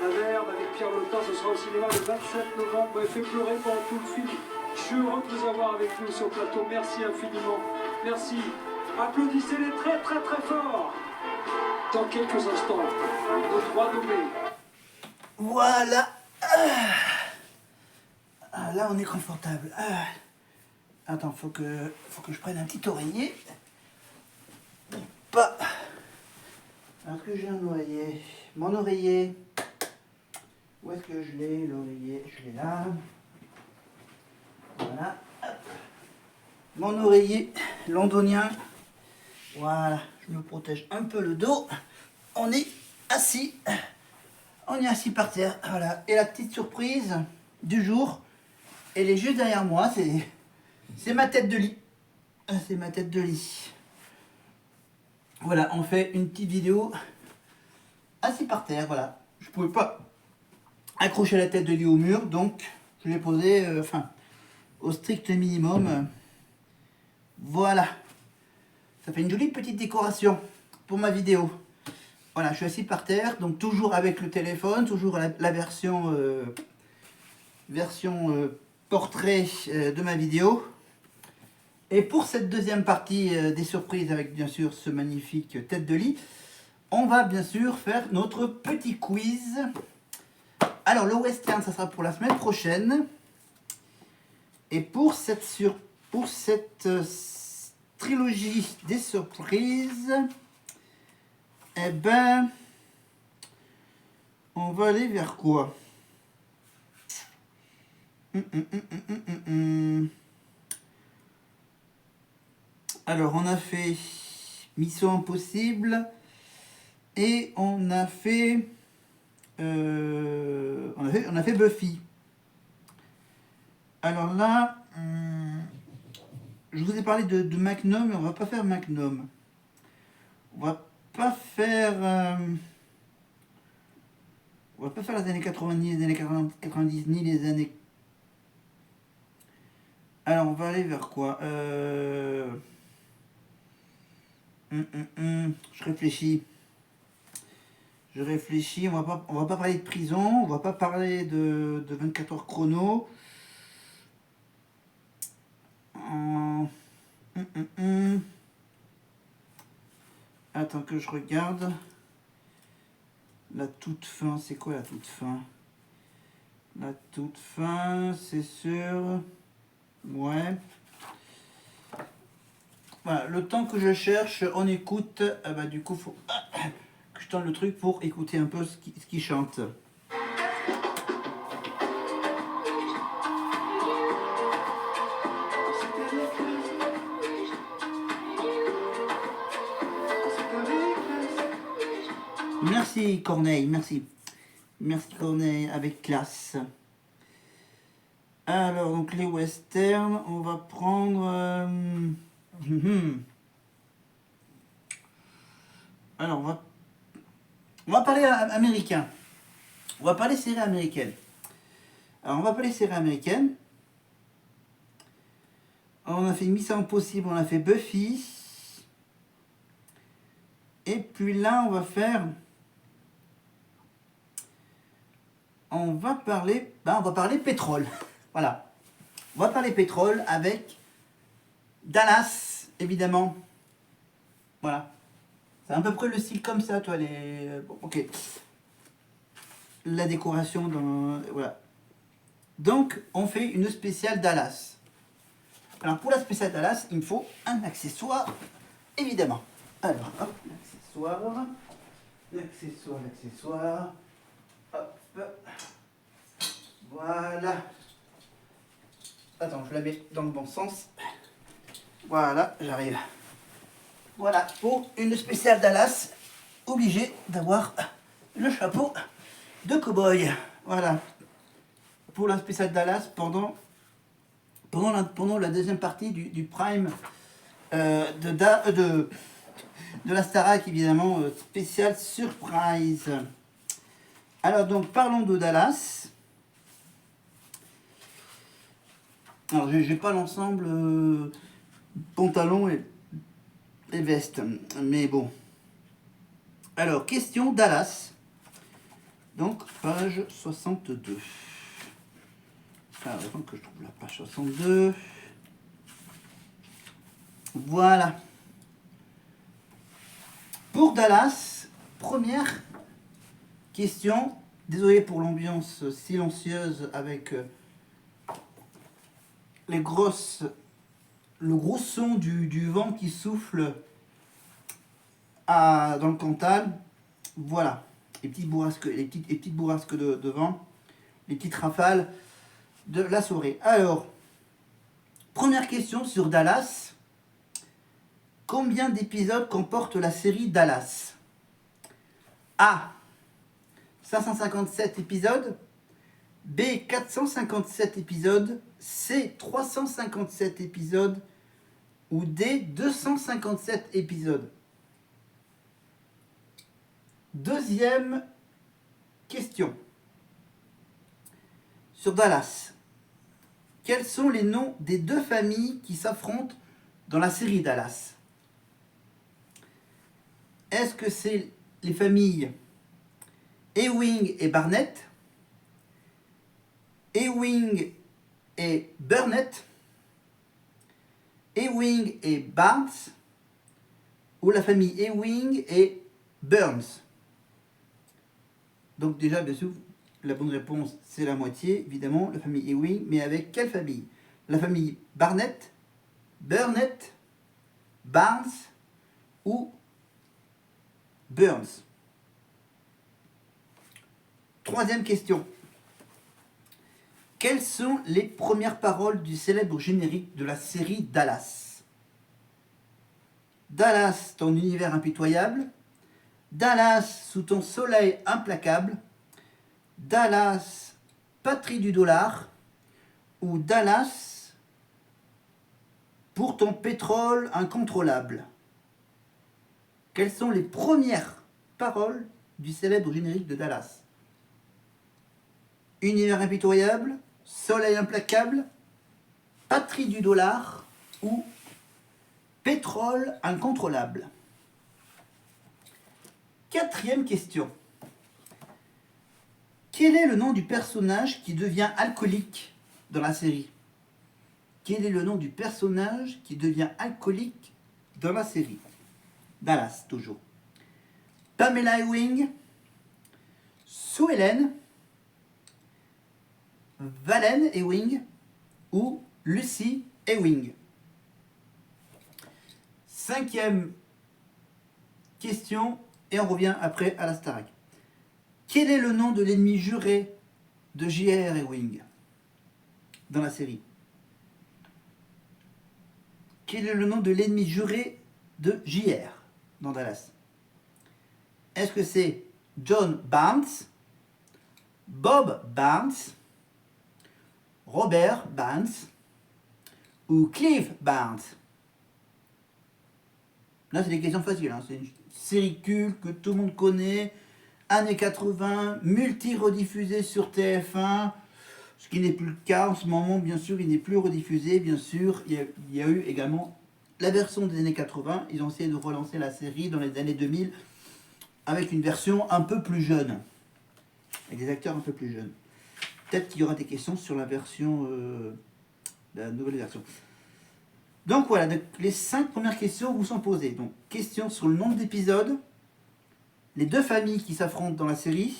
La Verve avec Pierre Lotin, ce sera au cinéma le 27 novembre. Vous m'avez fait pleurer pendant tout le film. Je suis heureux de vous avoir avec nous sur le plateau. Merci infiniment. Merci. Applaudissez-les très très très fort. Dans quelques instants, nos trois nommés. Voilà. Là, on est confortable. Attends, faut que je prenne un petit oreiller. Pas. Alors que j'ai un oreiller. Mon oreiller. Où est-ce que je l'ai, l'oreiller? Je l'ai là. Voilà. Hop. Mon oreiller londonien. Voilà. Je me protège un peu le dos. On est assis. On est assis par terre. Voilà. Et la petite surprise du jour, elle est juste derrière moi. C'est ma tête de lit. C'est ma tête de lit. Voilà, on fait une petite vidéo assis par terre. Voilà. Je pouvais pas accrocher la tête de lit au mur, donc je l'ai posé au strict minimum. Voilà. Ça fait une jolie petite décoration pour ma vidéo. Voilà, je suis assis par terre, donc toujours avec le téléphone, toujours la version portrait de ma vidéo. Et pour cette deuxième partie des surprises avec bien sûr ce magnifique tête de lit, on va bien sûr faire notre petit quiz. Alors le western, ça sera pour la semaine prochaine. Et pour cette trilogie des surprises, eh ben, on va aller vers quoi? Alors, on a fait Mission Impossible et on a fait Buffy. Alors là, je vous ai parlé de Magnum, mais on va pas faire Magnum. On va pas faire les années 90, les années 90, ni les années... Alors, on va aller vers quoi? Je réfléchis. On va pas parler de prison, on va pas parler de 24 heures chrono. Attends que je regarde. La toute fin, c'est quoi la toute fin? La toute fin, c'est sur... Ouais. Voilà, le temps que je cherche, on écoute. Du coup, faut que je tente le truc pour écouter un peu ce qui chante. Merci Corneille, merci. Merci Corneille, avec classe. Alors, donc les westerns, on va prendre... Alors, on va parler américain. On va parler série américaine. Alors, on va parler série américaine. On a fait Mission Impossible, on a fait Buffy. Et puis là, on va parler pétrole. Voilà. On va parler pétrole avec Dallas, évidemment. Voilà. C'est à peu près le style comme ça, toi, ok. La décoration dans... Voilà. Donc, on fait une spéciale Dallas. Alors, pour la spéciale Dallas, il me faut un accessoire, évidemment. Alors, hop, l'accessoire. Hop. Voilà. Attends, je la mets dans le bon sens. Voilà, j'arrive. Voilà, pour une spéciale Dallas, obligé d'avoir le chapeau de cow-boy. Voilà. Pour la spéciale Dallas, pendant la deuxième partie du prime de la Starac, évidemment, spécial surprise. Alors donc, parlons de Dallas. Alors, je n'ai pas l'ensemble pantalon et veste, mais bon. Alors, question Dallas. Donc, page 62. Alors, avant que je trouve la page 62. Voilà. Pour Dallas, première question. Désolé pour l'ambiance silencieuse avec le gros son du vent qui souffle dans le Cantal. Voilà. Les petites bourrasques de vent. Les petites rafales de la soirée. Alors, première question sur Dallas. Combien d'épisodes comporte la série Dallas? A. 557 épisodes. B. 457 épisodes. C. 357 épisodes. Ou D. 257 épisodes. Deuxième question. Sur Dallas. Quels sont les noms des deux familles qui s'affrontent dans la série Dallas? Est-ce que c'est les familles Ewing et Barnett, Ewing et Burnett, Ewing et Barnes, ou la famille Ewing et Burns? Donc déjà, bien sûr, la bonne réponse, c'est la moitié, évidemment, la famille Ewing, mais avec quelle famille? La famille Barnett, Burnett, Barnes ou Burns? Troisième question. Quelles sont les premières paroles du célèbre générique de la série Dallas? Dallas, ton univers impitoyable. Dallas, sous ton soleil implacable. Dallas, patrie du dollar. Ou Dallas, pour ton pétrole incontrôlable. Quelles sont les premières paroles du célèbre générique de Dallas? Univers impitoyable, soleil implacable, patrie du dollar ou pétrole incontrôlable? Quatrième question. Quel est le nom du personnage qui devient alcoolique dans la série? Quel est le nom du personnage qui devient alcoolique dans la série Dallas, toujours. Pamela Ewing, Sue Ellen, Valen Ewing ou Lucy Ewing? Cinquième question, et on revient après à la Starac. Quel est le nom de l'ennemi juré de J.R. Ewing dans la série? Quel est le nom de l'ennemi juré de J.R. dans Dallas? Est-ce que c'est John Barnes, Bob Barnes, Robert Barnes ou Clive Barnes? Là, c'est des questions faciles. Hein. C'est une série culte que tout le monde connaît, années 80, multi-rediffusée sur TF1, ce qui n'est plus le cas en ce moment, bien sûr, il n'est plus rediffusé, bien sûr. Il y a eu également la version des années 80. Ils ont essayé de relancer la série dans les années 2000 avec une version un peu plus jeune, avec des acteurs un peu plus jeunes. Peut-être qu'il y aura des questions sur la version, la nouvelle version. Donc voilà, donc les 5 premières questions vous sont posées. Donc, question sur le nombre d'épisodes, les deux familles qui s'affrontent dans la série,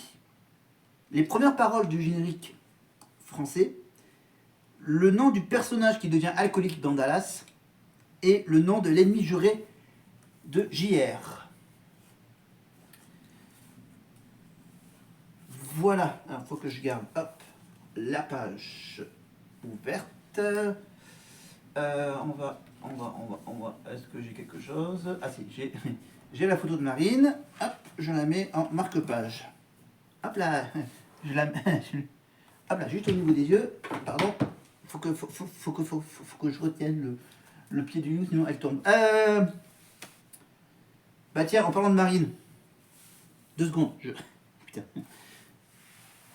les premières paroles du générique français, le nom du personnage qui devient alcoolique dans Dallas, et le nom de l'ennemi juré de JR. Voilà, il faut que je garde la page ouverte. On va. Est-ce que j'ai quelque chose? Ah si, j'ai la photo de Marine. Hop, je la mets en marque-page. Hop là, je la mets. Hop là, juste au niveau des yeux. Pardon. Faut que je retienne le pied du loup, sinon elle tombe. Bah tiens, en parlant de Marine. 2 secondes. Putain.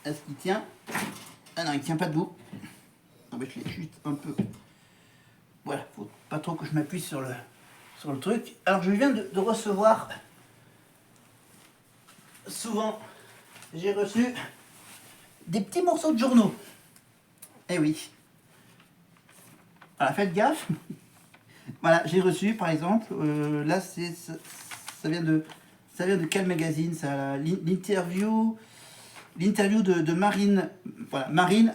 Est-ce qu'il tient? Ah non, il tient pas debout. Non, mais je l'ai juste un peu. Voilà, faut pas trop que je m'appuie sur le truc. Alors je viens de recevoir souvent j'ai reçu des petits morceaux de journaux. Eh oui. Voilà, faites gaffe. Voilà, j'ai reçu par exemple, là ça vient de quel magazine ça, l'interview de Marine, voilà, Marine,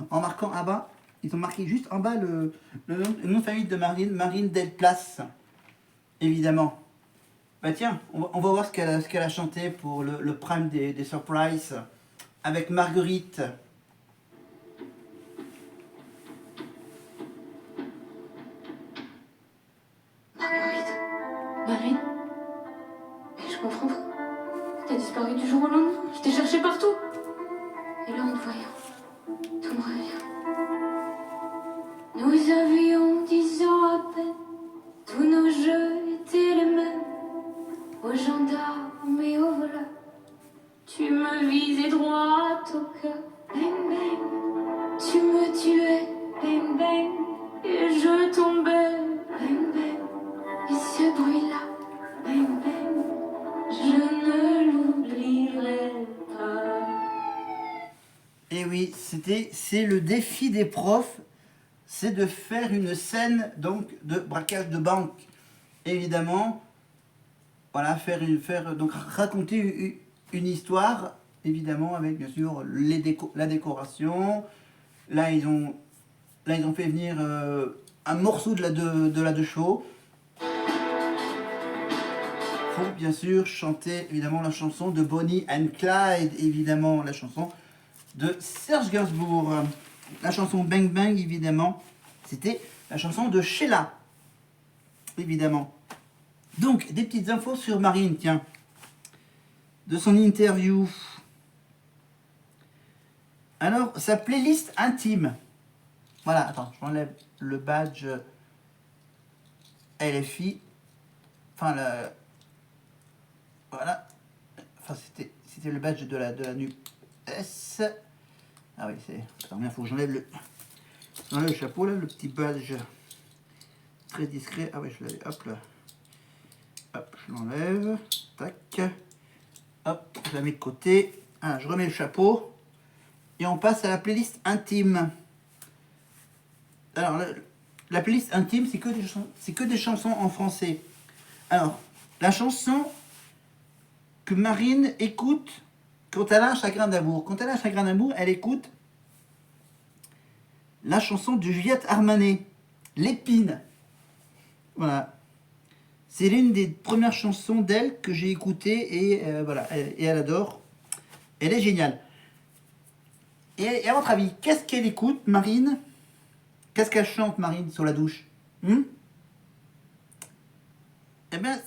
en marquant en bas, ils ont marqué juste en bas le nom de famille de Marine Delplace, évidemment. Bah tiens, on va voir ce qu'elle a chanté pour le prime des surprises avec Marguerite. Marguerite, Marine, mais je comprends pas. T'as disparu du jour au lendemain. Je t'ai cherché partout. Et là, en te voyant, tout me revient. Nous avions 10 ans à peine. Tous nos jeux étaient les mêmes. Aux gendarmes et aux voleurs. Tu me visais droit au cœur. Bang bang. Tu me tuais. Bang bang. Et je tombais. Bang bang. Et ce bruit-là. Bang bang. Je ne l'oublierai pas. Et oui, c'est le défi des profs, c'est de faire une scène donc de braquage de banque. Évidemment, voilà, donc raconter une histoire, évidemment avec bien sûr la décoration. Là ils ont fait venir un morceau de la de show. Faut bien sûr chanter évidemment la chanson de Bonnie and Clyde, évidemment la chanson de Serge Gainsbourg. La chanson Bang Bang, évidemment, c'était la chanson de Sheila, évidemment. Donc, des petites infos sur Marine, tiens, de son interview. Alors, sa playlist intime. Voilà, attends, je m'enlève le badge LFI. Enfin, voilà. Enfin, c'était le badge de la NUPES. Ah oui, c'est... Attends, il faut que j'enlève le chapeau, là, le petit badge très discret. Ah oui, je l'avais, hop là. Hop, je l'enlève. Tac. Hop, je la mets de côté. Ah, je remets le chapeau. Et on passe à la playlist intime. Alors, la playlist intime, c'est que des chansons en français. Alors, la chanson que Marine écoute quand elle a un chagrin d'amour. Quand elle a un chagrin d'amour, elle écoute la chanson de Juliette Armanet, L'Épine. Voilà. C'est l'une des premières chansons d'elle que j'ai écoutées et voilà, et elle adore. Elle est géniale. Et à votre avis, qu'est-ce qu'elle écoute, Marine? Qu'est-ce qu'elle chante, Marine, sur la douche? Eh bien,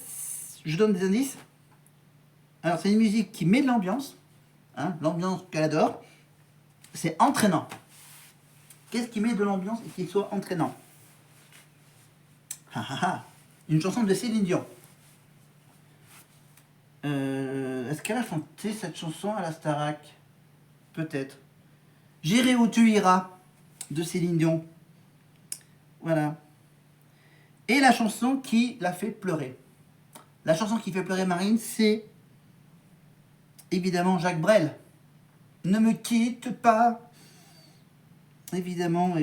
je donne des indices. Alors, c'est une musique qui met de l'ambiance, hein, l'ambiance qu'elle adore. C'est entraînant. Qu'est-ce qui met de l'ambiance et qui soit entraînant? Une chanson de Céline Dion. Est-ce qu'elle a chanté cette chanson à la Starac? Peut-être. J'irai où tu iras, de Céline Dion. Voilà. Et la chanson qui l'a fait pleurer. La chanson qui fait pleurer Marine, c'est évidemment Jacques Brel. Ne me quitte pas. Évidemment,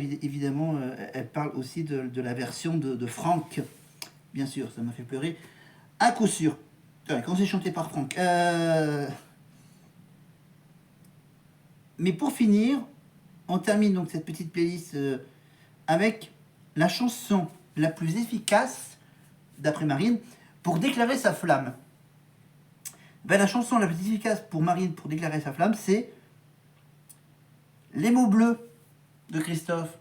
elle parle aussi de la version de Franck. Bien sûr, ça m'a fait pleurer. À coup sûr. Quand c'est chanté par Franck. Mais pour finir, on termine donc cette petite playlist avec la chanson la plus efficace, d'après Marine, pour déclarer sa flamme. Ben, la chanson la plus efficace pour Marine pour déclarer sa flamme, c'est Les mots bleus de Christophe.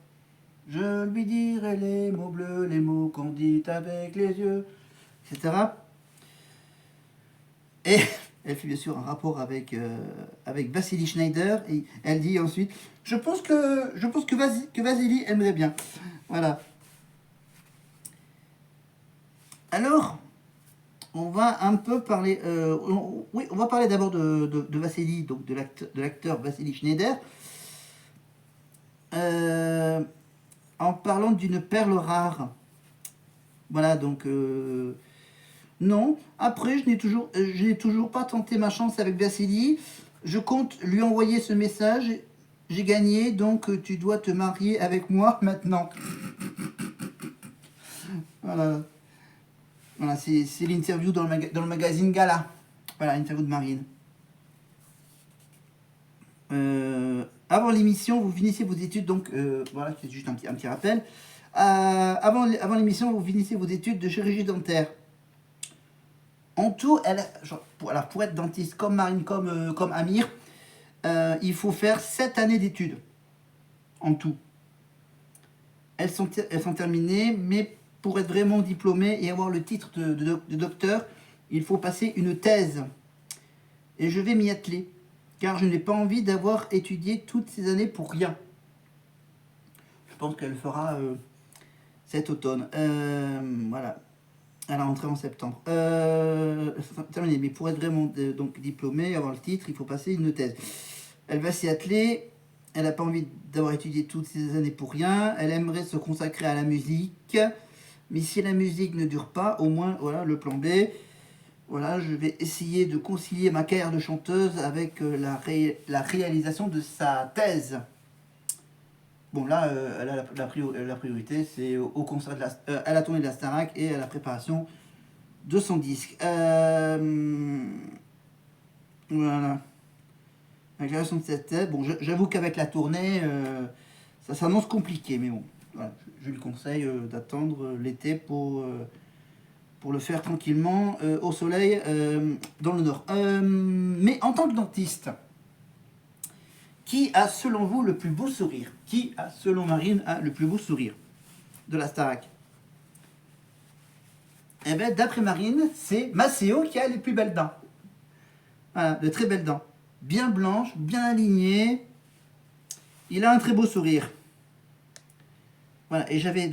Je lui dirai les mots bleus, les mots qu'on dit avec les yeux, etc. Et elle fait bien sûr un rapport avec Vassili Schneider et elle dit ensuite je pense que Vassili aimerait bien. Voilà. Alors, on va un peu parler. On va parler d'abord de Vassili, donc de l'acteur Vassili Schneider. En parlant d'une perle rare. Voilà, donc non. Après, je n'ai toujours pas tenté ma chance avec Vassili. Je compte lui envoyer ce message. J'ai gagné, donc tu dois te marier avec moi maintenant. Voilà, voilà c'est l'interview dans le magazine Gala. Voilà, l'interview de Marine. Avant l'émission, vous finissez vos études, donc voilà, c'est juste un petit rappel. Avant l'émission, vous finissez vos études de chirurgie dentaire. En tout, pour être dentiste comme Marine, comme Amir, il faut faire 7 années d'études. En tout. Elles sont terminées, mais pour être vraiment diplômé et avoir le titre de docteur, il faut passer une thèse. Et je vais m'y atteler, car je n'ai pas envie d'avoir étudié toutes ces années pour rien. Je pense qu'elle fera cet automne. Voilà. Elle a rentré en septembre. Terminé. Mais pour être vraiment donc diplômée, avoir le titre, il faut passer une thèse. Elle va s'y atteler. Elle n'a pas envie d'avoir étudié toutes ces années pour rien. Elle aimerait se consacrer à la musique. Mais si la musique ne dure pas, au moins, voilà, le plan B. Voilà, je vais essayer de concilier ma carrière de chanteuse avec la réalisation de sa thèse. Bon, là, elle a la priorité, c'est au concert à la tournée de la Starac et à la préparation de son disque. Voilà. La création de cette thèse. Bon, j'avoue qu'avec la tournée, ça s'annonce compliqué, mais bon, voilà, je lui conseille d'attendre l'été pour le faire tranquillement au soleil dans le nord. Mais en tant que dentiste, qui a selon vous le plus beau sourire? Qui a selon Marine le plus beau sourire de la Starac? Eh bien, d'après Marine, c'est Maceo qui a les plus belles dents. Voilà, de très belles dents. Bien blanches, bien alignées. Il a un très beau sourire. Voilà, et j'avais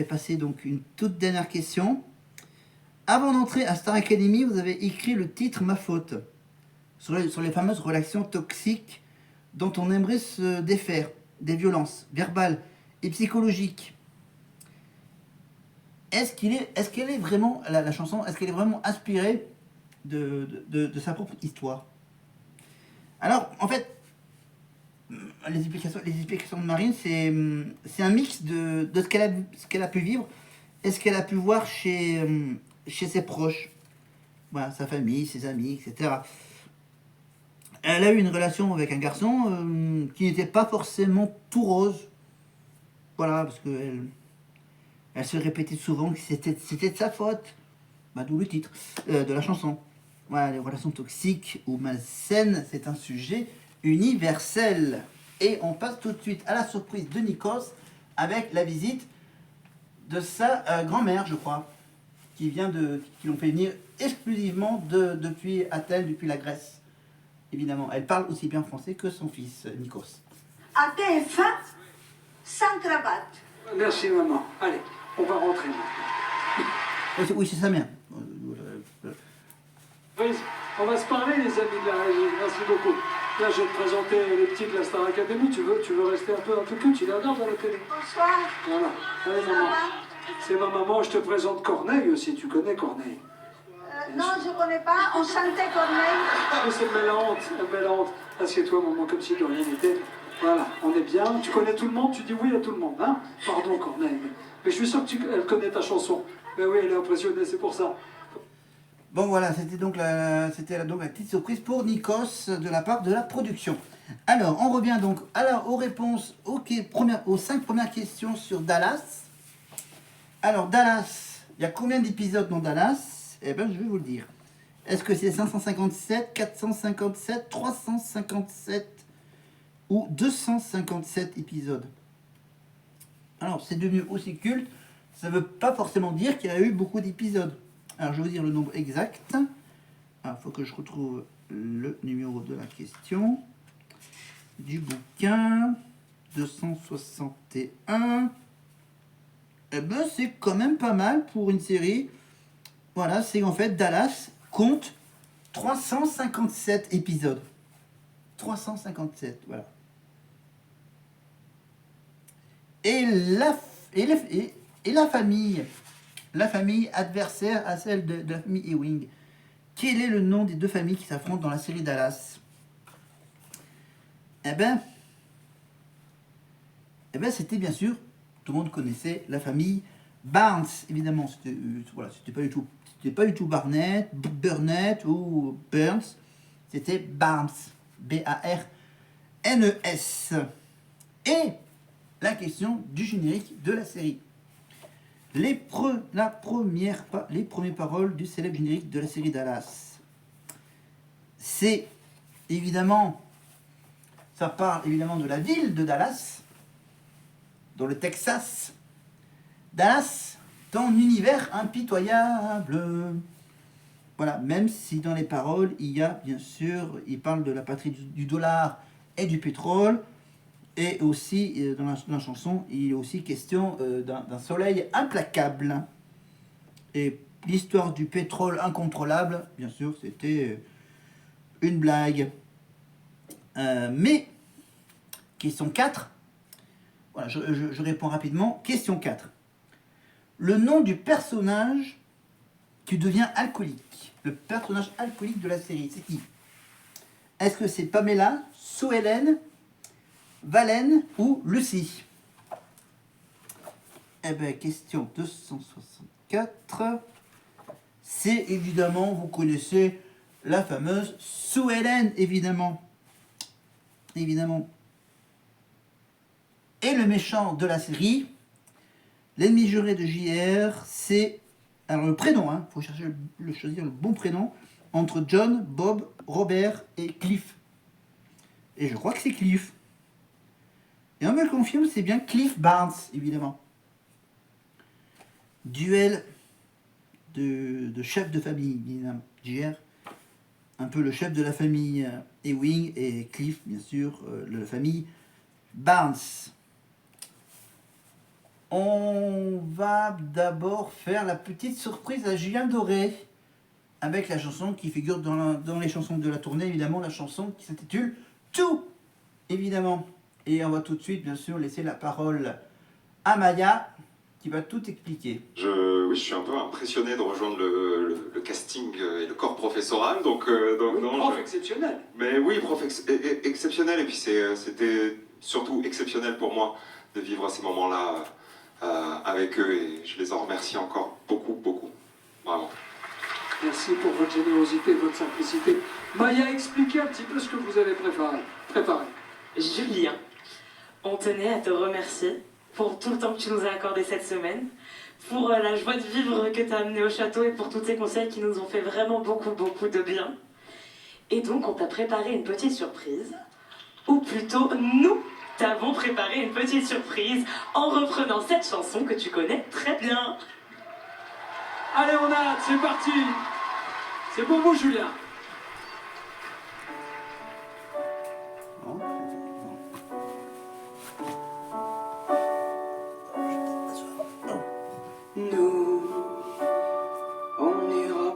passé donc une toute dernière question. Avant d'entrer à Star Academy, vous avez écrit le titre Ma faute sur les fameuses relations toxiques dont on aimerait se défaire, des violences verbales et psychologiques. Est-ce qu'elle est vraiment, la chanson, est-ce qu'elle est vraiment inspirée de sa propre histoire? Alors, en fait, les explications de Marine, c'est un mix de ce qu'elle a pu vivre et ce qu'elle a pu voir chez ses proches. Voilà, sa famille, ses amis, etc. Elle a eu une relation avec un garçon qui n'était pas forcément tout rose. Voilà, parce qu'elle se répétait souvent que c'était de sa faute. Bah, d'où le titre de la chanson. Voilà, les relations toxiques ou malsaines, c'est un sujet universel. Et on passe tout de suite à la surprise de Nikos avec la visite de sa grand-mère, je crois, qui l'ont fait venir exclusivement depuis Athènes, depuis la Grèce. Évidemment, elle parle aussi bien français que son fils, Nikos. À TF1, sans cravate. Merci maman. Allez, on va rentrer maintenant. Oui, c'est sa mère. On va se parler les amis de la régie. Merci beaucoup. Là, je vais te présenter les petits de la Star Academy. Tu veux rester un peu dans tout tu les regardes à la télé. Bonsoir. Voilà. Allez maman. C'est ma maman, je te présente Corneille aussi. Tu connais Corneille? Non, je ne connais pas. On chantait Corneille. Mais c'est belle honte. Assieds-toi, maman, comme si de rien n'était. Voilà, on est bien. Tu connais tout le monde, tu dis oui à tout le monde. Hein? Pardon, Corneille. Mais je suis sûr qu'elle connaît ta chanson. Mais oui, elle est impressionnée, c'est pour ça. Bon, voilà, c'était donc la petite surprise pour Nikos de la part de la production. Alors, on revient donc aux réponses aux 5 premières questions sur Dallas. Alors, Dallas, il y a combien d'épisodes dans Dallas? Eh bien, je vais vous le dire. Est-ce que c'est 557, 457, 357 ou 257 épisodes? Alors, c'est devenu aussi culte, ça ne veut pas forcément dire qu'il y a eu beaucoup d'épisodes. Alors, je vais vous dire le nombre exact. Il faut que je retrouve le numéro de la question. Du bouquin, 261. Eh ben, c'est quand même pas mal pour une série. Voilà, c'est en fait Dallas compte 357 épisodes. 357, voilà. Et la famille adversaire à celle de la famille Ewing. Quel est le nom des deux familles qui s'affrontent dans la série Dallas? Eh ben, c'était bien sûr, tout le monde connaissait la famille Barnes, évidemment. Voilà, c'était pas du tout Burnett ou Burns. C'était Barnes, Barnes. Et la question du générique de la série. Les premières paroles du célèbre générique de la série Dallas. C'est évidemment, ça parle évidemment de la ville de Dallas, dans le Texas. Dallas, ton univers impitoyable. Voilà, même si dans les paroles, il y a bien sûr, il parle de la patrie du dollar et du pétrole. Et aussi, dans la chanson, il est aussi question d'un soleil implacable. Et l'histoire du pétrole incontrôlable, bien sûr, c'était une blague. Mais, question 4. Voilà, je réponds rapidement. Question 4. Le nom du personnage qui devient alcoolique. Le personnage alcoolique de la série, c'est qui? Est-ce que c'est Pamela, Sue Ellen, Valène ou Lucie? Eh bien, question 264. C'est évidemment, vous connaissez la fameuse Sue Ellen, évidemment. Évidemment. Et le méchant de la série, l'ennemi juré de JR, c'est... Alors le prénom, il faut choisir le bon prénom, entre John, Bob, Robert et Cliff. Et je crois que c'est Cliff. Et on me le confirme, c'est bien Cliff Barnes, évidemment. Duel de chef de famille, évidemment. JR, un peu le chef de la famille Ewing, et Cliff, bien sûr, la famille Barnes. On va d'abord faire la petite surprise à Julien Doré, avec la chanson qui figure dans les chansons de la tournée, évidemment, la chanson qui s'intitule Tout, évidemment. Et on va tout de suite, bien sûr, laisser la parole à Maya, qui va tout expliquer. Oui, je suis un peu impressionné de rejoindre le casting et le corps professoral. Donc non, prof exceptionnel. Mais oui, prof exceptionnel. Et puis c'était surtout exceptionnel pour moi de vivre ces moments-là avec eux. Et je les en remercie encore beaucoup, beaucoup. Vraiment. Merci pour votre générosité, votre simplicité. Maya, expliquez un petit peu ce que vous avez préparé. Julien, on tenait à te remercier pour tout le temps que tu nous as accordé cette semaine, pour la joie de vivre que tu as amené au château et pour tous tes conseils qui nous ont fait vraiment beaucoup, beaucoup de bien. Et donc, on t'a préparé une petite surprise, ou plutôt, nous t'avons préparé une petite surprise en reprenant cette chanson que tu connais très bien. Allez, on a hâte, c'est parti. C'est pour vous, Julien.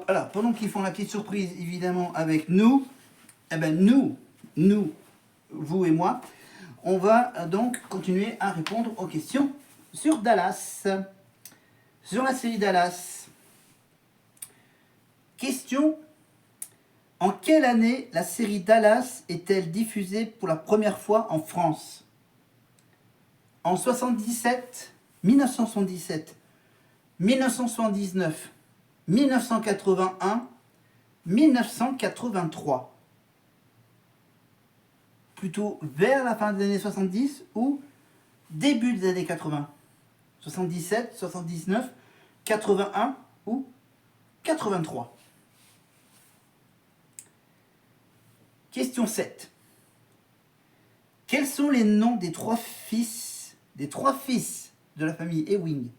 Alors, pendant qu'ils font la petite surprise, évidemment, avec nous, eh ben nous, vous et moi, on va donc continuer à répondre aux questions sur Dallas, sur la série Dallas. Question: en quelle année la série Dallas est-elle diffusée pour la première fois en France? En 1977, 1979, 1981, 1983. Plutôt vers la fin des années 70 ou début des années 80. 77, 79, 81 ou 83. Question 7. Quels sont les noms des trois fils de la famille Ewing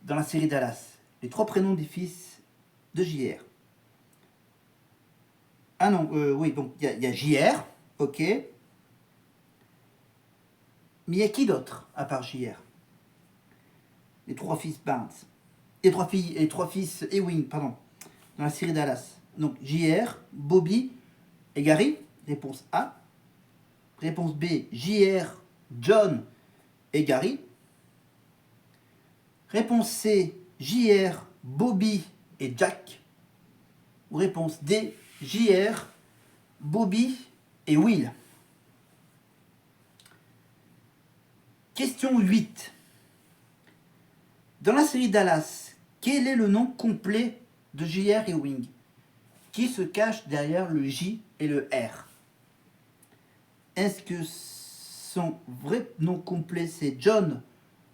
dans la série Dallas? Les trois prénoms des fils de JR. Ah non, oui, donc il y a JR, ok. Mais il y a qui d'autre à part JR? Les trois fils Barnes. Les trois fils Ewing, pardon, dans la série Dallas. Donc JR, Bobby et Gary. Réponse A. Réponse B, JR, John et Gary. Réponse C, JR, Bobby et Jack. Ou réponse D, JR, Bobby et Will. Question 8. Dans la série Dallas, quel est le nom complet de J.R. Ewing? Qui se cache derrière le J et le R? Est-ce que son vrai nom complet c'est John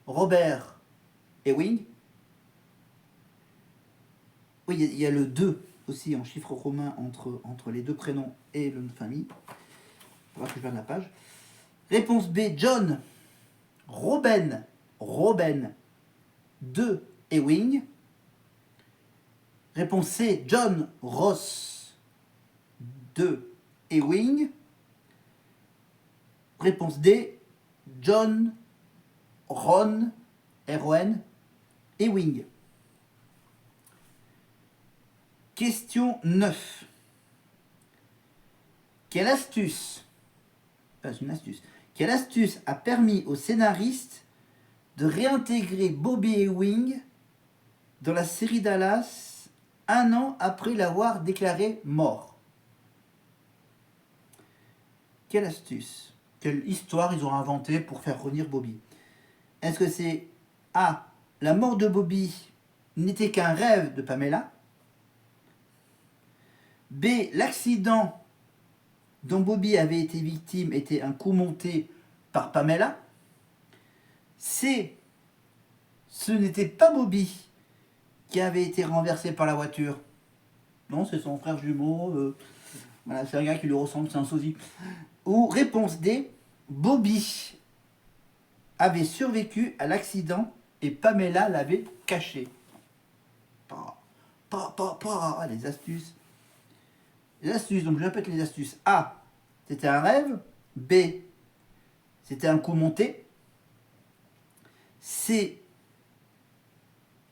Robert Ewing? Oui, il y a le 2 aussi en chiffre romain entre les deux prénoms et le nom de famille. Il faudra que je perde la page. Réponse B, John Robben 2 Ewing. Réponse C, John Ross 2 Ewing. Réponse D, John Ron R-O-N Ewing. Question 9. Quelle astuce a permis au scénariste de réintégrer Bobby Ewing dans la série Dallas 1 an après l'avoir déclaré mort? Quelle astuce? Quelle histoire ils ont inventé pour faire revenir Bobby? Est-ce que c'est A. La mort de Bobby n'était qu'un rêve de Pamela? B. L'accident dont Bobby avait été victime était un coup monté par Pamela? C. Ce n'était pas Bobby qui avait été renversé par la voiture. Non, c'est son frère jumeau. Voilà, c'est un gars qui lui ressemble, c'est un sosie. Ou réponse D. Bobby avait survécu à l'accident et Pamela l'avait caché. Les astuces. Les astuces, donc je répète les astuces. A. C'était un rêve. B. C'était un coup monté. C.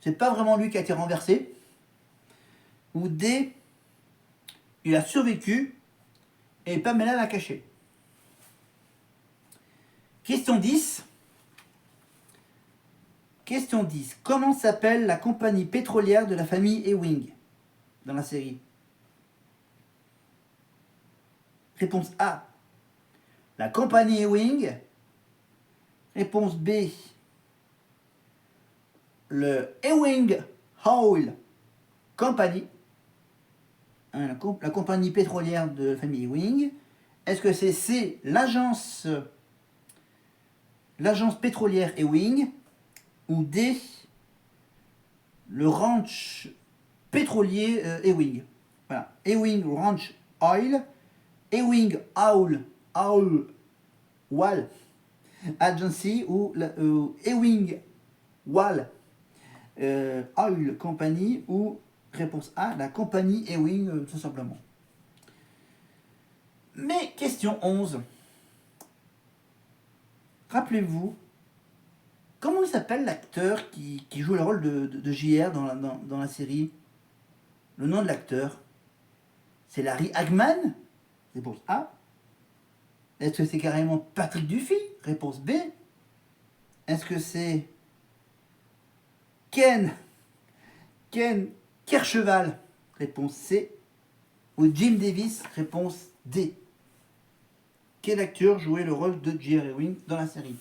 C'est pas vraiment lui qui a été renversé. Ou D. Il a survécu et Pamela l'a caché. Question 10. Question 10. Comment s'appelle la compagnie pétrolière de la famille Ewing dans la série? Réponse A. La compagnie Ewing. Réponse B. Le Ewing Oil Company. La compagnie pétrolière de la famille Ewing. Est-ce que c'est C. L'agence pétrolière Ewing? Ou D. Le ranch pétrolier Ewing? Voilà. Ewing Ranch Oil. Ewing Oil Agency ou Ewing Oil Company ou réponse A, la compagnie Ewing tout simplement. Mais question 11. Rappelez-vous, comment il s'appelle l'acteur qui joue le rôle de JR dans la série? Le nom de l'acteur, c'est Larry Hagman? Réponse A. Est-ce que c'est carrément Patrick Duffy? Réponse B. Est-ce que c'est Ken Kercheval? Réponse C. Ou Jim Davis? Réponse D. Quel acteur jouait le rôle de J.R. Ewing dans la série?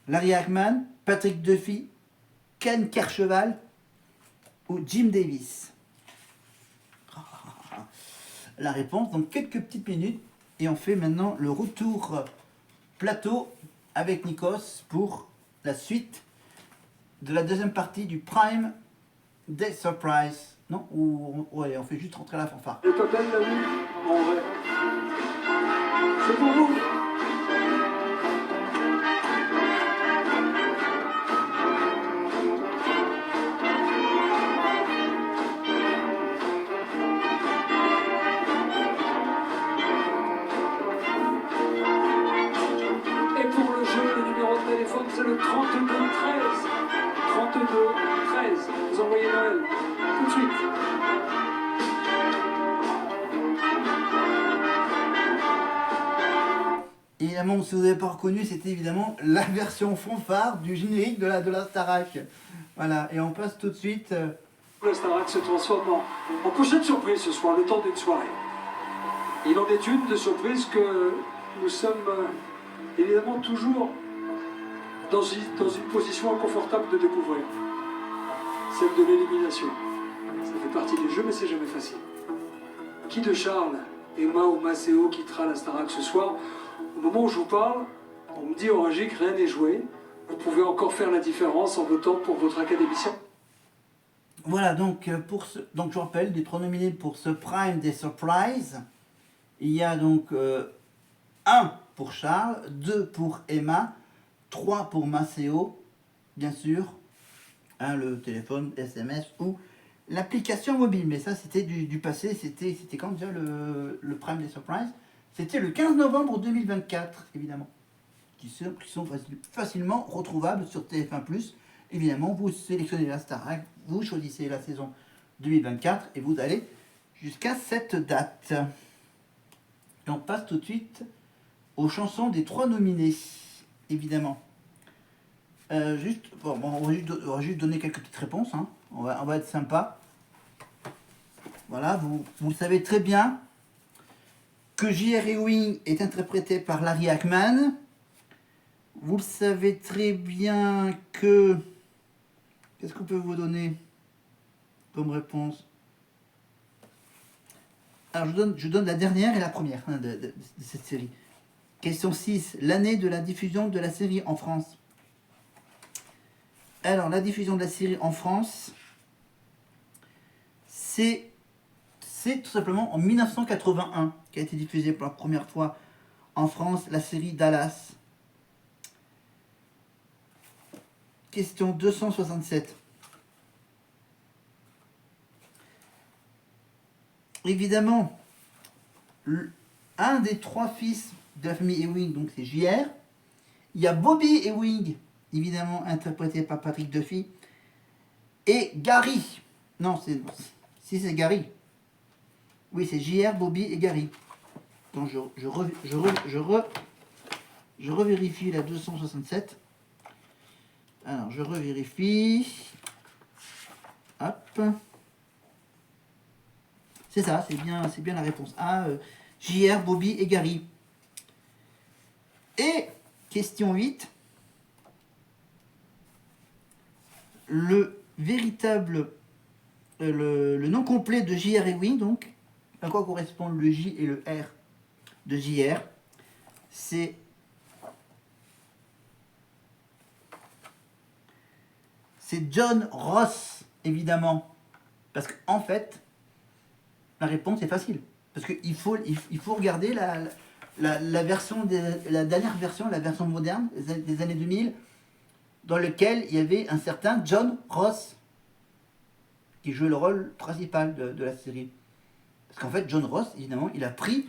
Larry Hagman, Patrick Duffy, Ken Kercheval ou Jim Davis? La réponse dans quelques petites minutes. Et on fait maintenant le retour plateau avec Nikos pour la suite de la deuxième partie du Prime Day Surprise. Non? Ouais, on fait juste rentrer la fanfare. Elle est pas belle la vie, en vrai. C'est pour vous. C'est le 32-13. 32-13. Vous envoyez Noël. Tout de suite. Évidemment, si vous n'avez pas reconnu, c'était évidemment la version fanfare du générique de la Starac. Voilà, et on passe tout de suite. La Starac se transforme en pochette surprise ce soir, le temps d'une soirée. Il en est une de surprise que nous sommes évidemment toujours dans une position inconfortable de découvrir. Celle de l'élimination. Ça fait partie du jeu, mais c'est jamais facile. Qui de Charles, Emma ou Maceo quittera la Starac ce soir? Au moment où je vous parle, on me dit au régie que rien n'est joué. Vous pouvez encore faire la différence en votant pour votre académicien. Voilà, donc, donc je rappelle, les 3 nominés pour ce Prime des Surprises. Il y a donc 1 pour Charles, 2 pour Emma, 3 pour Maceo, bien sûr, le téléphone, SMS ou l'application mobile. Mais ça, c'était du passé, c'était quand déjà le Prime des Surprises? C'était le 15 novembre 2024, évidemment, qui sont facilement retrouvables sur TF1+. Évidemment, vous sélectionnez la Starac, vous choisissez la saison 2024 et vous allez jusqu'à cette date. Et on passe tout de suite aux chansons des 3 nominés, évidemment. On va juste donner quelques petites réponses, hein. On va être sympa. Voilà, vous le savez très bien que J.R. Ewing est interprété par Larry Hagman. Vous le savez très bien que... Qu'est-ce qu'on peut vous donner comme réponse? Alors je donne la dernière et la première, hein, de cette série. Question 6. L'année de la diffusion de la série en France. Alors, la diffusion de la série en France, c'est tout simplement en 1981 qu'a été diffusée pour la première fois en France la série Dallas. Question 267. Évidemment, un des 3 fils de la famille Ewing, donc c'est J.R. Il y a Bobby Ewing, évidemment interprété par Patrick Duffy, et Gary. Non, c'est Gary. Oui, c'est J.R., Bobby et Gary. Donc je revérifie la 267. Alors, je revérifie. Hop. C'est ça, c'est bien la réponse A. J.R., Bobby et Gary. Et question 8. Le véritable... le nom complet de J.R. Ewing, donc, à quoi correspondent le J et le R de J.R. C'est John Ross, évidemment. Parce qu'en fait, la réponse est facile. Parce qu'il faut regarder la version la dernière version, la version moderne des années 2000, dans lequel il y avait un certain John Ross qui jouait le rôle principal de la série. Parce qu'en fait, John Ross, évidemment, il a pris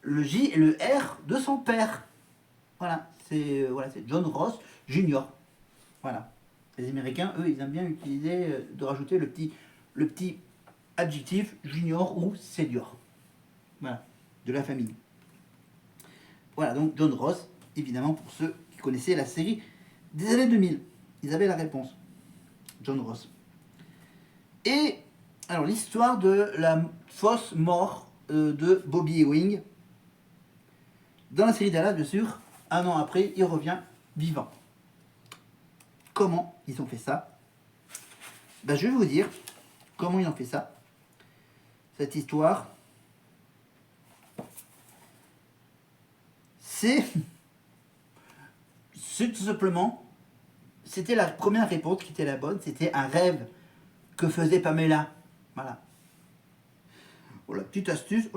le J et le R de son père. Voilà, c'est John Ross Junior. Voilà. Les Américains, eux, ils aiment bien utiliser, de rajouter le petit adjectif junior ou senior. Voilà, de la famille. Voilà, donc John Ross, évidemment, pour ceux qui connaissaient la série des années 2000. Ils avaient la réponse. John Ross. Et, alors, l'histoire de la fausse mort de Bobby Ewing. Dans la série Dallas, bien sûr, 1 an après, il revient vivant. Comment ils ont fait ça? Ben, je vais vous dire comment ils ont fait ça. Cette histoire, c'est tout simplement, c'était la première réponse qui était la bonne, c'était un rêve que faisait Pamela. Voilà. Oh, la petite astuce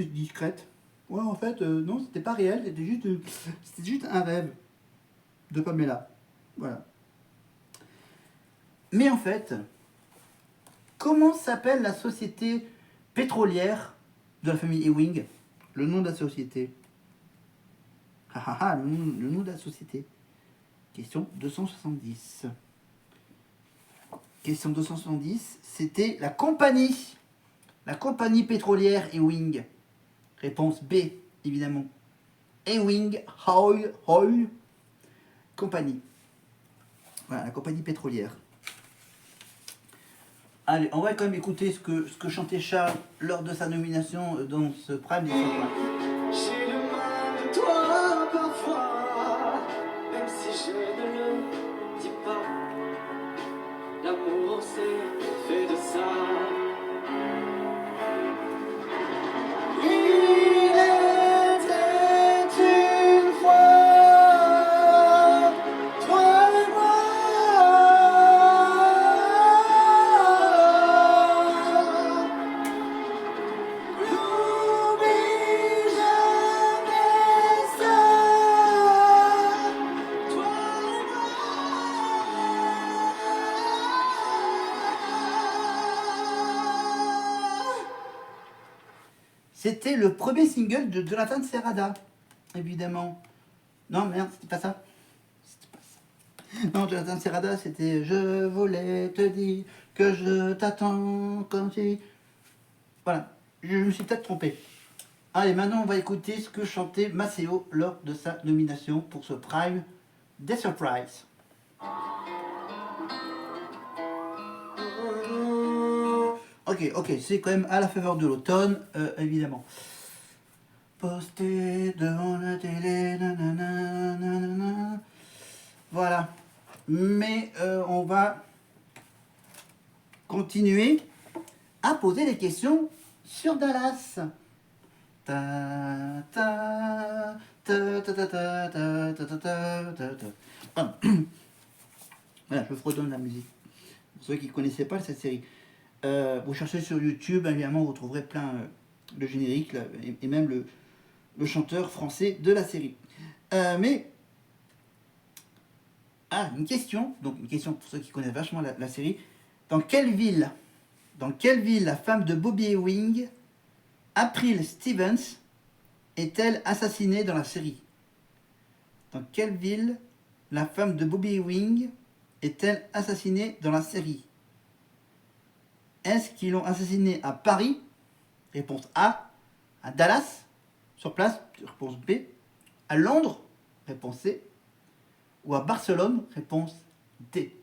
discrète. Ouais, en fait, non, c'était pas réel, c'était juste un rêve de Pamela. Voilà. Mais en fait, comment s'appelle la société pétrolière de la famille Ewing? Le nom de la société. Le nom de la société. Question 270. Question 270, c'était la compagnie pétrolière Ewing. Réponse B, évidemment. Ewing Oil Company. Voilà, la compagnie pétrolière. Allez, on va quand même écouter ce que chantait Charles lors de sa nomination dans ce Prime des Surprises. J'ai le mal de toi parfois, même si je C'était le premier single de Jonathan Serrada, évidemment. Non, merde, c'était pas ça. C'était pas ça. Non, Jonathan Serrada, c'était Je voulais te dire que je t'attends comme si... Voilà, je me suis peut-être trompé. Allez, maintenant on va écouter ce que chantait Maceo lors de sa nomination pour ce Prime des Surprises. Ok, c'est quand même à la faveur de l'automne, évidemment. Posté devant la télé, nanana, nanana. Voilà. Mais on va continuer à poser des questions sur Dallas. Ta ta ta ta ta ta ta ta ta ta ta. Pardon. Voilà, je fredonne la musique. Pour ceux qui ne connaissaient pas cette série. Vous cherchez sur YouTube, évidemment, vous trouverez plein de génériques là, et même le chanteur français de la série. Mais, une question, donc une question pour ceux qui connaissent vachement la série. Dans quelle ville la femme de Bobby Ewing, April Stevens, est-elle assassinée dans la série? Dans quelle ville la femme de Bobby Ewing est-elle assassinée dans la série? Est-ce qu'ils l'ont assassinée à Paris? Réponse A. À Dallas? Sur place? Réponse B. À Londres? Réponse C. Ou à Barcelone? Réponse D.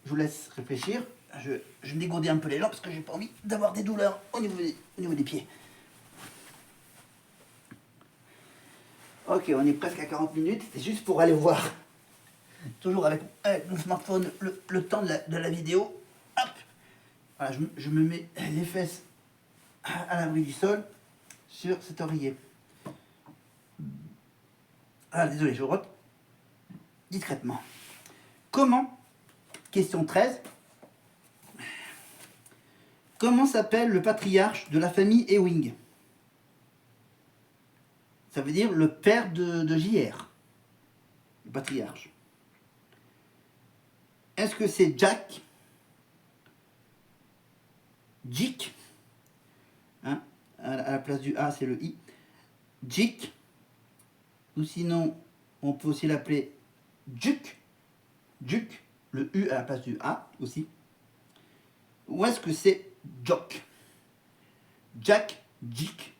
Je vous laisse réfléchir. Je dégourdis un peu les jambes parce que j'ai pas envie d'avoir des douleurs au niveau des pieds. Ok, on est presque à 40 minutes. C'est juste pour aller voir. Toujours avec mon smartphone, le temps de la vidéo. Hop. Voilà, je me mets les fesses à l'abri du sol sur cet oreiller. Ah, désolé, je rote discrètement. Comment, question 13, comment s'appelle le patriarche de la famille Ewing? Ça veut dire le père de JR, le patriarche. Est-ce que c'est Jack, Jick, hein, à la place du A c'est le I, Jick, ou sinon on peut aussi l'appeler Juk, le U à la place du A aussi, ou est-ce que c'est Jock, Jack, Jick,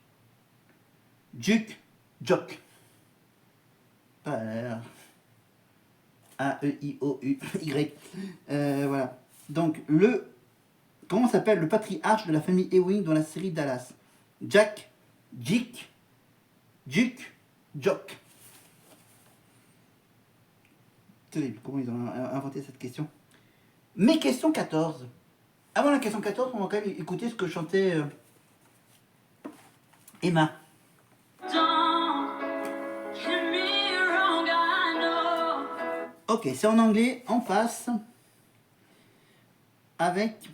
Juk, Jock, A-E-I-O-U-Y. Voilà. Donc, comment s'appelle le patriarche de la famille Ewing dans la série Dallas? Jack, Jick, Juk, Jock. Terrible, comment ils ont inventé cette question. Mais question 14. Avant la question 14, on va quand même écouter ce que chantait Emma. Ok, c'est en anglais, on passe avec...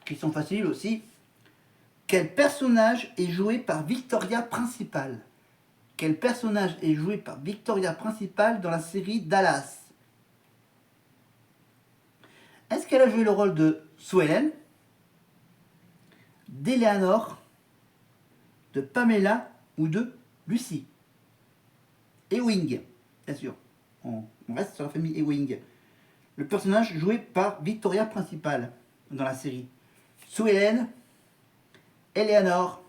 question facile aussi. Quel personnage est joué par Victoria Principal? Quel personnage est joué par Victoria Principal dans la série Dallas? Est-ce qu'elle a joué le rôle de Sue Ellen, d'Eleanor, de Pamela ou de Lucy? Ewing, bien sûr. On reste sur la famille Ewing. Le personnage joué par Victoria Principal dans la série. Sue Ellen, Eleanor,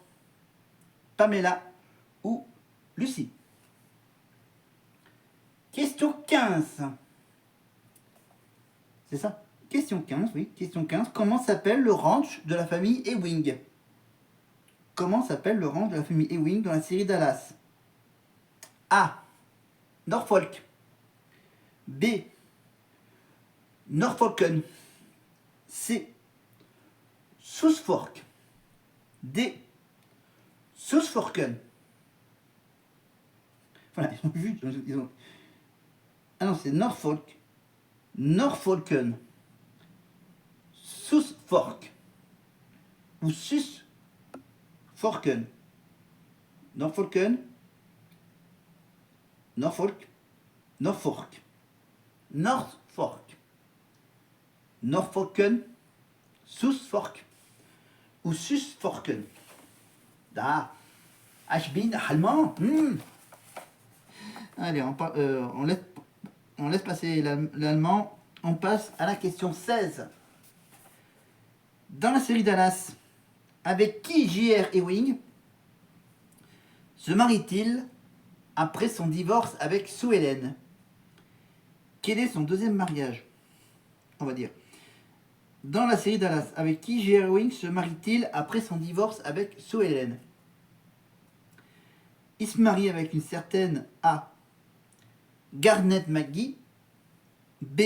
Pamela ou Lucy. Question 15. C'est ça? Question 15, oui. Question 15. Comment s'appelle le ranch de la famille Ewing? Comment s'appelle le ranch de la famille Ewing dans la série Dallas? A. Norfolk. B. Norfolken. C. Susfork. D. Susforken. Voilà, ils ont vu. Ah non, c'est Norfolk. Norfolken. Susfork. Ou Susforken. Norfolken. Norfolk. Norfolk. Norfolk. Norfolken Susfork ou Susforken. Da. Ich bin allemand. Allez, on laisse passer l'allemand. On passe à la question 16. Dans la série Dallas, avec qui J.R. Ewing se marie-t-il après son divorce avec Sue Ellen? Quel est son deuxième mariage? On va dire. Dans la série Dallas, avec qui J.R. Ewing se marie-t-il après son divorce avec Sue Ellen? Il se marie avec une certaine A. Garnet McGee, B.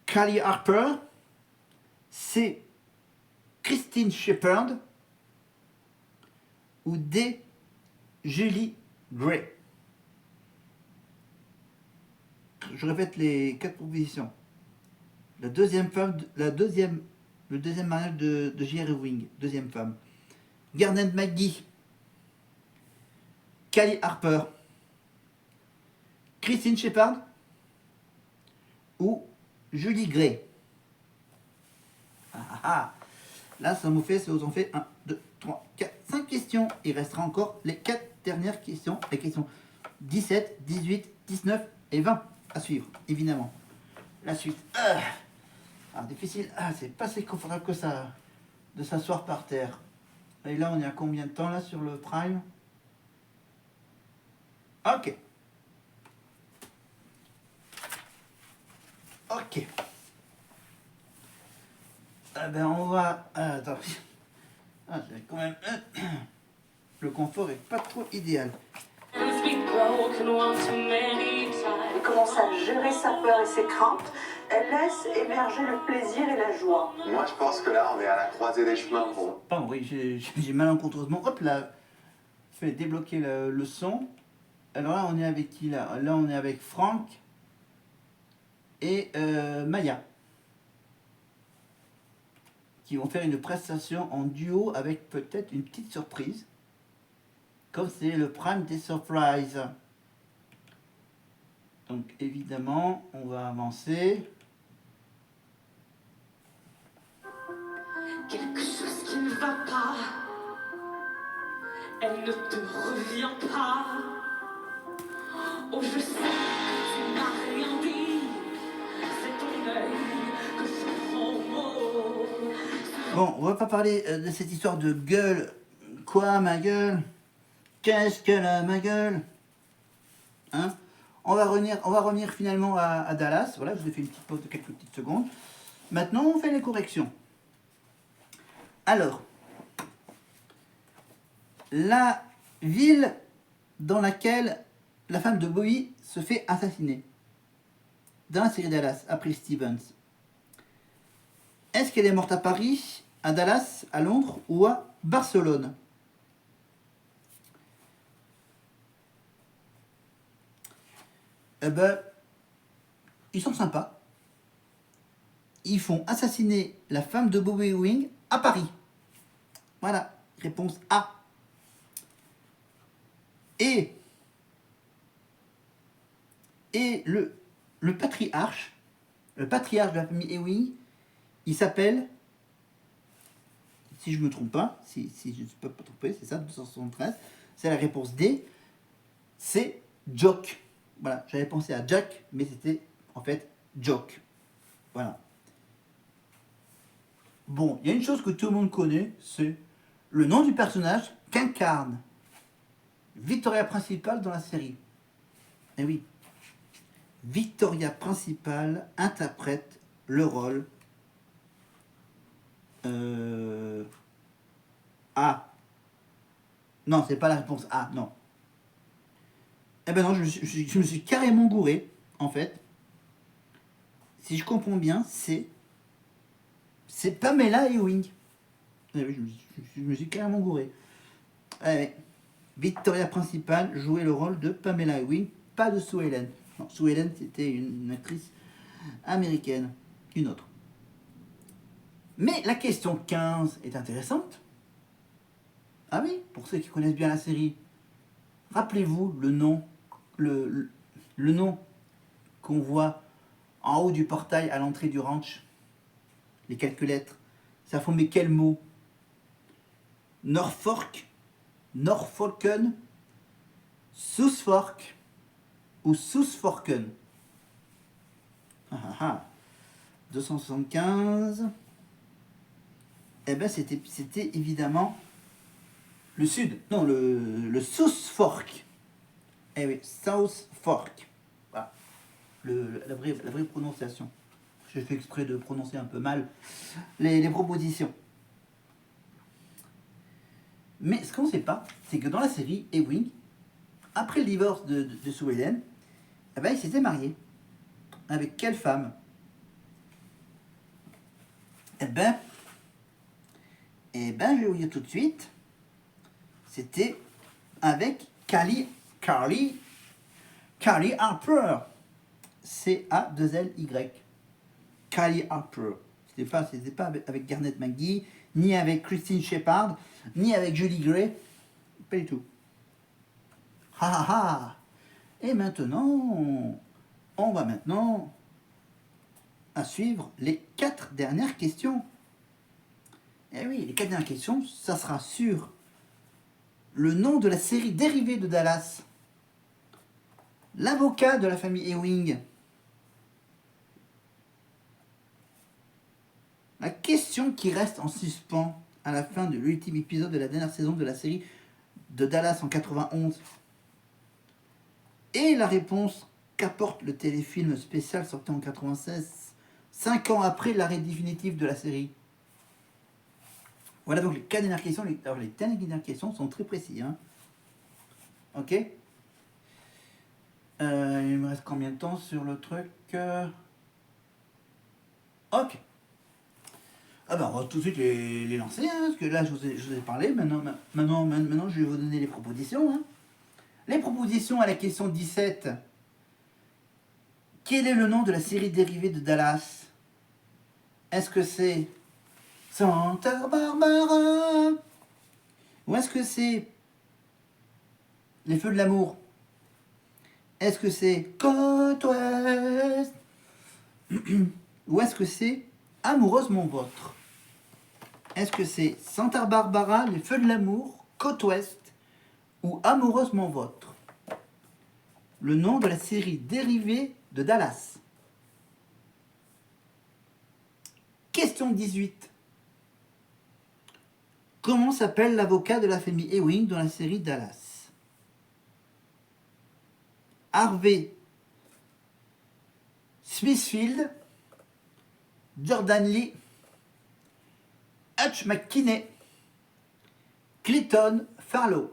Callie Harper, C. Christine Shepherd ou D. Julie Gray. Je répète les 4 propositions. Le deuxième mariage de J.R. Ewing, deuxième femme. Garnet McGee, Callie Harper, Christine Shepherd ou Julie Gray. Là, ça vous en fait 1, 2, 3, 4, 5 questions. Il restera encore les 4 dernières questions. Les questions 17, 18, 19 et 20 à suivre, évidemment. La suite. Difficile. C'est pas si confortable que ça de s'asseoir par terre. Et là, on est à combien de temps là sur le prime? Ok. Ok. On va... attends. Quand même... le confort est pas trop idéal. Elle commence à gérer sa peur et ses craintes. Elle laisse émerger le plaisir et la joie. Moi, je pense que là, on est à la croisée des chemins. Bon. Pardon, oui, j'ai malencontreusement... Hop là, fait débloquer le son. Alors là, on est avec qui là? Là, on est avec Franck et Maya, qui vont faire une prestation en duo avec peut-être une petite surprise, comme c'est le prime des surprises. Donc évidemment, on va avancer. Quelque chose qui ne va pas. Elle ne te revient pas. Oh, je sais que tu n'as rien dit. C'est ton œil que je prends au mot. Bon, on va pas parler de cette histoire de gueule. Quoi, ma gueule? Qu'est-ce qu'elle a, ma gueule? Hein? On va revenir finalement à Dallas. Voilà, je vous ai fait une petite pause de quelques petites secondes. Maintenant, on fait les corrections. Alors, la ville dans laquelle la femme de Bowie se fait assassiner dans la série Dallas, April Stevens. Est-ce qu'elle est morte à Paris, à Dallas, à Londres ou à Barcelone? Eh ben, ils sont sympas. Ils font assassiner la femme de Bobby Ewing à Paris. Voilà, réponse A. Et le patriarche de la famille Ewing, il s'appelle, si je ne me trompe pas, si je ne suis pas trompé, c'est ça, 273, c'est la réponse D, c'est Jock. Voilà, j'avais pensé à Jack, mais c'était en fait Jock. Voilà. Bon, il y a une chose que tout le monde connaît, c'est le nom du personnage qu'incarne Victoria Principal dans la série. Eh oui, Victoria Principal interprète le rôle A. Non, c'est pas la réponse A, non. Eh ben non, je me suis carrément gouré, en fait. Si je comprends bien, c'est Pamela Ewing. Eh oui, je me suis carrément gouré. Allez, Victoria Principal jouait le rôle de Pamela Ewing, pas de Sue Ellen. Non, Sue Ellen, c'était une actrice américaine, une autre. Mais la question 15 est intéressante. Ah oui, pour ceux qui connaissent bien la série, rappelez-vous le nom, le nom qu'on voit en haut du portail à l'entrée du ranch. les quelques lettres, ça a formé quel mot? Norfolk, Norfolken, Susfork ou Susforken? 275. Eh ben c'était évidemment le sud. Non, le Susfork. Eh oui, South Fork. Voilà. La vraie prononciation. J'ai fait exprès de prononcer un peu mal les propositions. Mais ce qu'on ne sait pas, c'est que dans la série Ewing, après le divorce de Sue Ellen, eh ben, il s'était marié. Avec quelle femme? Eh ben, je vais vous dire tout de suite. C'était avec Carly Harper. C-A-2-L-Y. Carly Harper. C'était pas avec Garnet McGee, ni avec Christine Shepard, ni avec Julie Gray. Pas du tout. Et maintenant, on va maintenant à suivre les 4 dernières questions. Eh oui, les 4 dernières questions, ça sera sur le nom de la série dérivée de Dallas, l'avocat de la famille Ewing, la question qui reste en suspens à la fin de l'ultime épisode de la dernière saison de la série de Dallas en 91, et la réponse qu'apporte le téléfilm spécial sorti en 96, 5 ans après l'arrêt définitif de la série. Voilà donc les 4 dernières questions. Les dernières questions sont très précises. Hein. Ok. Il me reste combien de temps sur le truc Ok. Ah ben, on va tout de suite les lancer, hein, parce que là, je vous ai parlé. Maintenant, je vais vous donner les propositions. Hein. Les propositions à la question 17. Quel est le nom de la série dérivée de Dallas? Est-ce que c'est Santa Barbara? Ou est-ce que c'est Les Feux de l'amour? Est-ce que c'est Côte Ouest? Ou est-ce que c'est Amoureusement Vôtre? Est-ce que c'est Santa Barbara, Les Feux de l'amour, Côte Ouest ou Amoureusement Vôtre? Le nom de la série dérivée de Dallas. Question 18. Comment s'appelle l'avocat de la famille Ewing dans la série Dallas? Harvey Smithfield, Jordan Lee, Hutch McKinney, Clayton Farlow.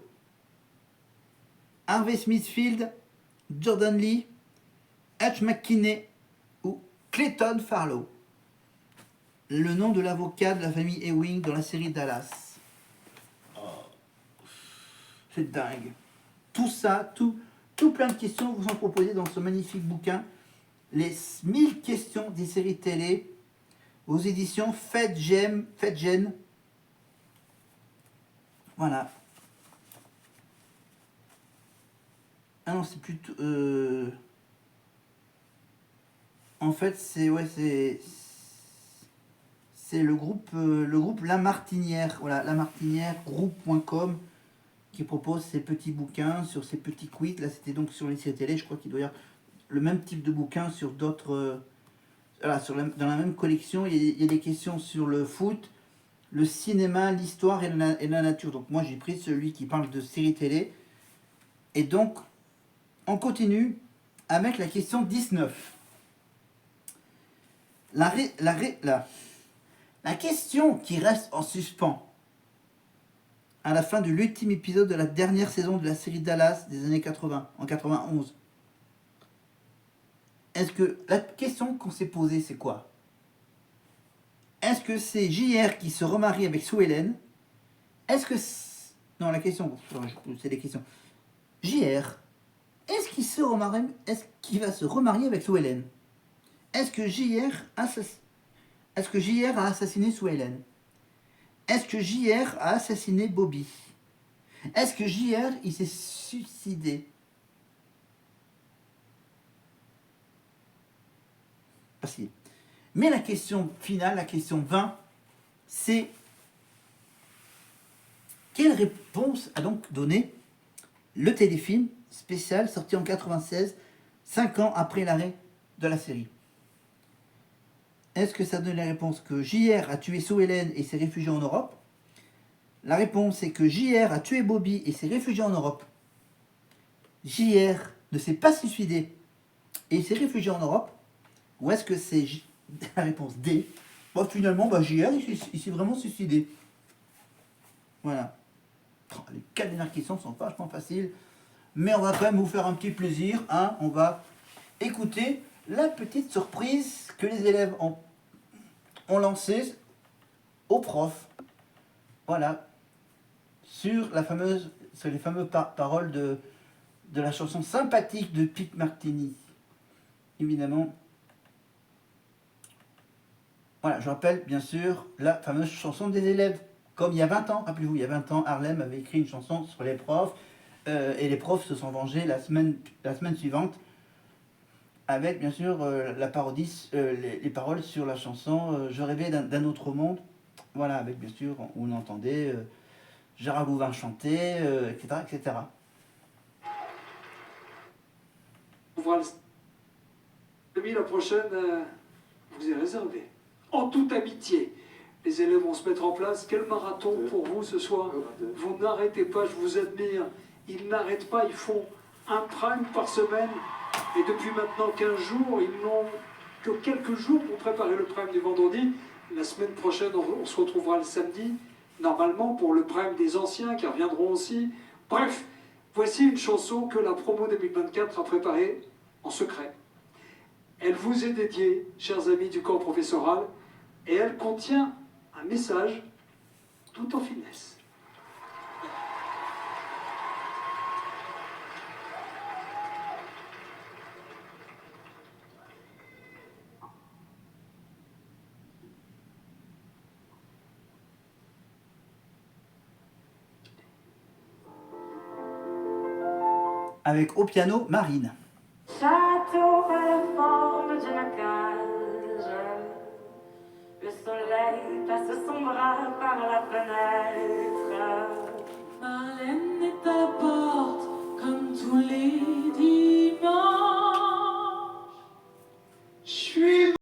Harvey Smithfield, Jordan Lee, Hutch McKinney ou Clayton Farlow. Le nom de l'avocat de la famille Ewing dans la série Dallas. C'est dingue. Tout ça, tout plein de questions vous sont proposées dans ce magnifique bouquin. Les 1000 questions des séries télé aux éditions Fedgen. Voilà. Ah non, c'est plutôt... En fait, c'est le groupe La Martinière. Voilà, La Martinière, groupe.com, qui propose ces petits bouquins sur ces petits quiz. Là, c'était donc sur les séries télé. Je crois qu'il doit y avoir le même type de bouquin sur d'autres... voilà, dans la même collection, il y a des questions sur le foot, le cinéma, l'histoire et la nature. Donc moi, j'ai pris celui qui parle de séries télé. Et donc, on continue avec la question 19. La question qui reste en suspens à la fin de l'ultime épisode de la dernière saison de la série Dallas des années 80, en 91. Est-ce que la question qu'on s'est posée, c'est quoi? Est-ce que c'est JR qui se remarie avec Sue Ellen? Est-ce que... Non, la question, c'est des questions. JR, est-ce qu'il va se remarier avec Sue Ellen? Est-ce que JR a assassiné Sue Ellen? Est-ce que JR a assassiné Bobby? Est-ce que JR, il s'est suicidé? Facile. Mais la question finale, la question 20, c'est quelle réponse a donc donné le téléfilm spécial sorti en 96, 5 ans après l'arrêt de la série? Est-ce que ça donne la réponse que JR a tué Sue Ellen et s'est réfugié en Europe? La réponse est que JR a tué Bobby et s'est réfugié en Europe. JR ne s'est pas suicidé et il s'est réfugié en Europe. Ou est-ce que c'est la réponse D? Bon, finalement, JR il s'est vraiment suicidé. Voilà. Les 4 dernières questions sont vachement faciles. Mais on va quand même vous faire un petit plaisir. Hein. On va écouter la petite surprise que les élèves ont lancée aux profs. Voilà. Sur les fameuses paroles de la chanson sympathique de Pete Martini. Évidemment. Voilà, je rappelle bien sûr la fameuse chanson des élèves. Comme il y a 20 ans, rappelez-vous, il y a 20 ans, Harlem avait écrit une chanson sur les profs. Et les profs se sont vengés la semaine suivante avec bien sûr la parodie, les paroles sur la chanson Je rêvais d'un autre monde. Voilà, avec bien sûr, on entendait Gérard Louvain chanter, etc., etc. Voilà. La prochaine, vous est réservé. En toute amitié. Les élèves vont se mettre en place. Quel marathon pour vous ce soir. Vous n'arrêtez pas, je vous admire. Ils n'arrêtent pas, ils font un prime par semaine. Et depuis maintenant 15 jours, ils n'ont que quelques jours pour préparer le prime du vendredi. La semaine prochaine, on se retrouvera le samedi, normalement pour le prime des anciens qui reviendront aussi. Bref, voici une chanson que la promo 2024 a préparée en secret. Elle vous est dédiée, chers amis du corps professoral, et elle contient un message tout en finesse. Avec au piano Marine. Château à la forme d'une cage, le soleil passe son bras par la fenêtre. Marlène est à la porte comme tous les dimanches. Je suis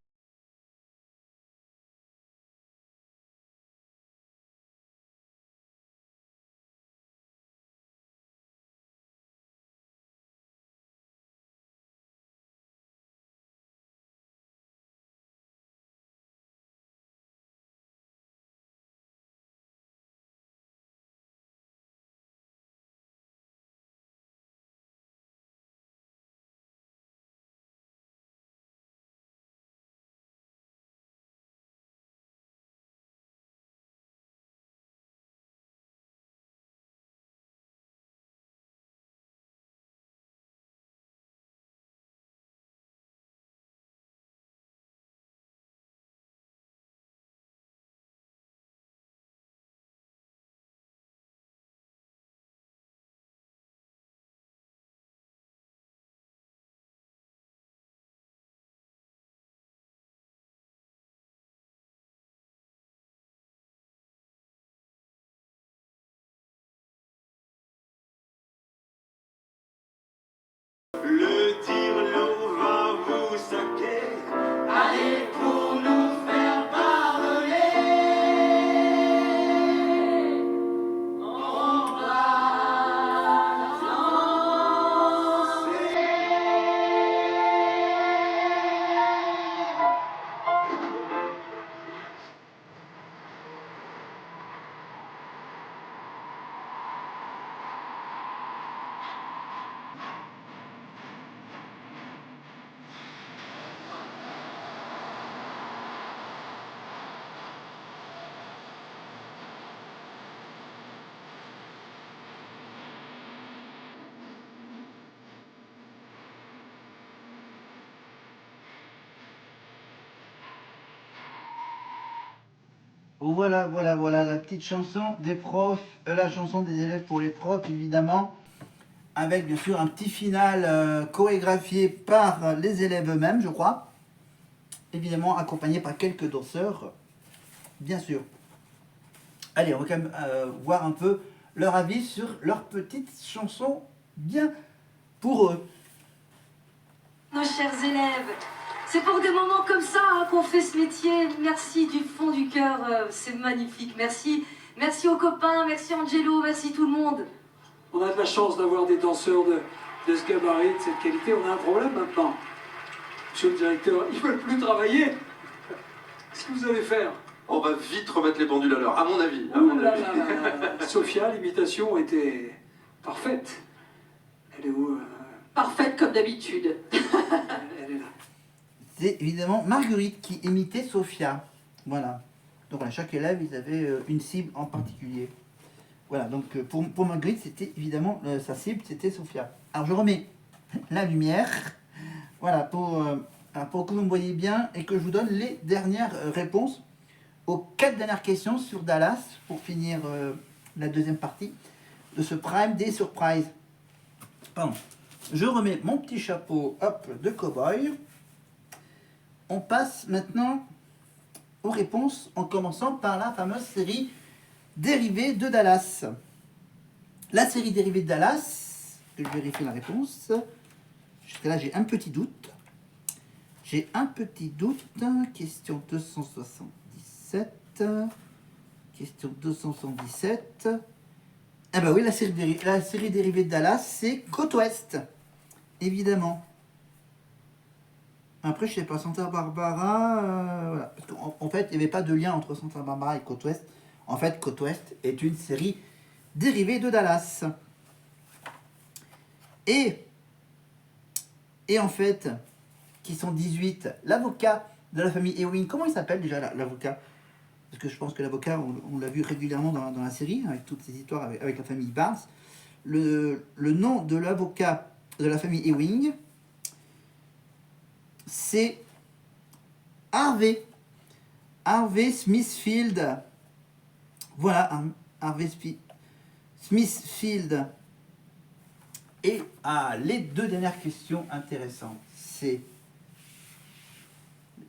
Le tire-l'eau va vous saquer. Allez pour nous faire pardonner. On va danser. Voilà, la petite chanson des profs, la chanson des élèves pour les profs, évidemment, avec bien sûr un petit final chorégraphié par les élèves eux-mêmes, je crois. évidemment accompagné par quelques danseurs, bien sûr. Allez, on va quand même voir un peu leur avis sur leur petite chanson, bien pour eux. Nos chers élèves, c'est pour des moments comme ça qu'on fait ce métier. Merci du fond du cœur, c'est magnifique. Merci, merci aux copains, merci Angelo, merci tout le monde. On a de la chance d'avoir des danseurs de ce gabarit, de cette qualité. On a un problème maintenant. Monsieur le directeur, ils ne veulent plus travailler. Qu'est-ce que vous allez faire? On va vite remettre les pendules à l'heure, à mon avis. Ouh là là là là. Sophia, l'imitation était parfaite. Elle est où Parfaite comme d'habitude. Elle est là. C'est évidemment Marguerite qui imitait Sophia. Voilà. Donc voilà, chaque élève, ils avaient une cible en particulier. Voilà, donc pour Marguerite, c'était évidemment sa cible, c'était Sophia. Alors je remets la lumière, voilà, pour que vous me voyez bien et que je vous donne les dernières réponses aux 4 dernières questions sur Dallas pour finir la deuxième partie de ce Prime Day Surprise. Pardon. Je remets mon petit chapeau, hop, de cow-boy. On passe maintenant aux réponses en commençant par la fameuse série dérivée de Dallas. La série dérivée de Dallas, je vérifie la réponse. Jusqu'à là, j'ai un petit doute. J'ai un petit doute. Question 277. Question 277. Ah bah oui, la série dérivée de Dallas, c'est Côte Ouest. Évidemment. Après, je sais pas, Santa Barbara... voilà. Parce qu'en fait, il n'y avait pas de lien entre Santa Barbara et Côte Ouest. En fait, Côte Ouest est une série dérivée de Dallas. Et en fait, qui sont 18, l'avocat de la famille Ewing, comment il s'appelle déjà l'avocat? Parce que je pense que l'avocat, on l'a vu régulièrement dans la série, avec toutes ces histoires avec la famille Barnes. Le nom de l'avocat de la famille Ewing, c'est Harvey Smithfield. Voilà, Harvey Smithfield. Et les 2 dernières questions intéressantes, c'est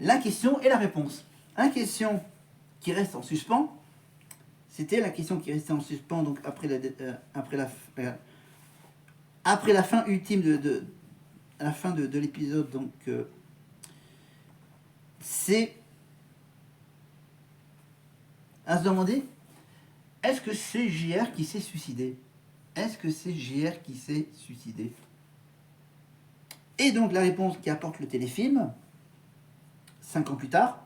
la question et la réponse. La question qui reste en suspens, c'était la question qui restait en suspens donc après la fin ultime la fin de l'épisode, donc c'est à se demander, est-ce que c'est JR qui s'est suicidé? Est-ce que c'est JR qui s'est suicidé? Et donc la réponse qui apporte le téléfilm, 5 ans plus tard,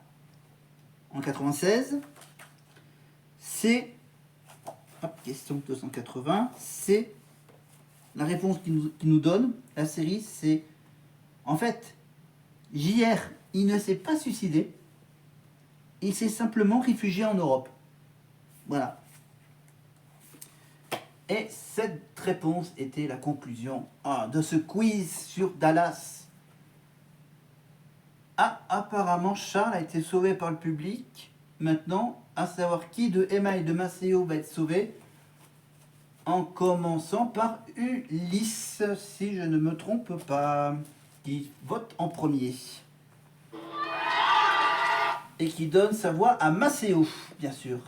en 96, c'est, question 280, c'est la réponse qui nous donne la série, c'est en fait, JR, il ne s'est pas suicidé, il s'est simplement réfugié en Europe. Voilà. Et cette réponse était la conclusion de ce quiz sur Dallas. Apparemment, Charles a été sauvé par le public. Maintenant, à savoir qui de Emma et de Maceo va être sauvé. En commençant par Ulysse, si je ne me trompe pas, qui vote en premier. Et qui donne sa voix à Maceo, bien sûr.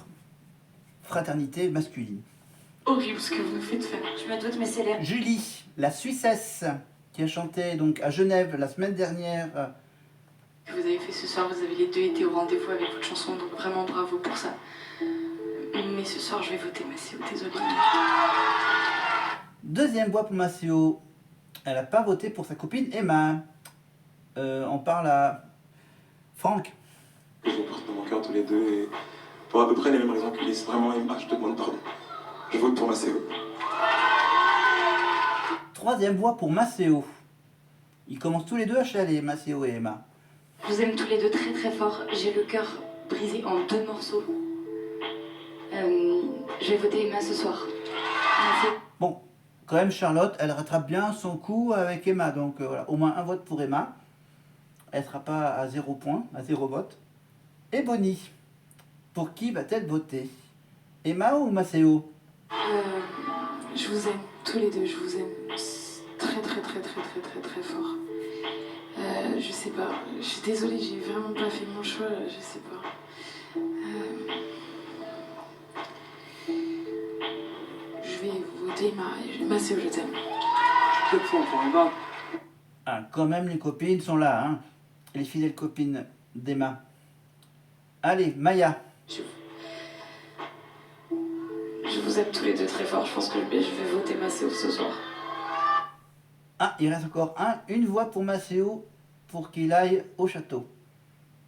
Fraternité masculine. Horrible ce que vous me faites faire. Je me doute, mais c'est l'air. Julie, la Suissesse, qui a chanté donc à Genève la semaine dernière. Que vous avez fait ce soir, vous avez les 2 été au rendez-vous avec votre chanson, donc vraiment bravo pour ça. Mais ce soir, je vais voter Maceo, désolée. Deuxième voix pour Maceo. Elle n'a pas voté pour sa copine Emma. On parle à Franck. Je vous porte dans mon cœur tous les deux et pour à peu près les mêmes raisons qu'Ulysse. Vraiment, Emma, je te demande pardon. Je vote pour Maceo. Troisième voix pour Maceo. Ils commencent tous les deux à chialer, Maceo et Emma. Je vous aime tous les 2 très très fort. J'ai le cœur brisé en 2 morceaux. Je vais voter Emma ce soir. Merci. Bon, quand même Charlotte, elle rattrape bien son coup avec Emma. Donc voilà, au moins un vote pour Emma. Elle ne sera pas à 0 point, à 0 vote. Et Bonnie, pour qui va-t-elle voter? Emma ou Maceo? Je vous aime tous les 2, je vous aime très très très très très très très très fort. Je sais pas. Je suis désolée, j'ai vraiment pas fait mon choix, je sais pas. Je vais voter Maceo, je t'aime. 2 points pour Emma. Ah, quand même, les copines sont là, hein. Les fidèles copines d'Emma. Allez, Maya. Je vous aime tous les deux très fort, je pense que je vais voter Maceo ce soir. Ah, il reste encore une voix pour Maceo pour qu'il aille au château.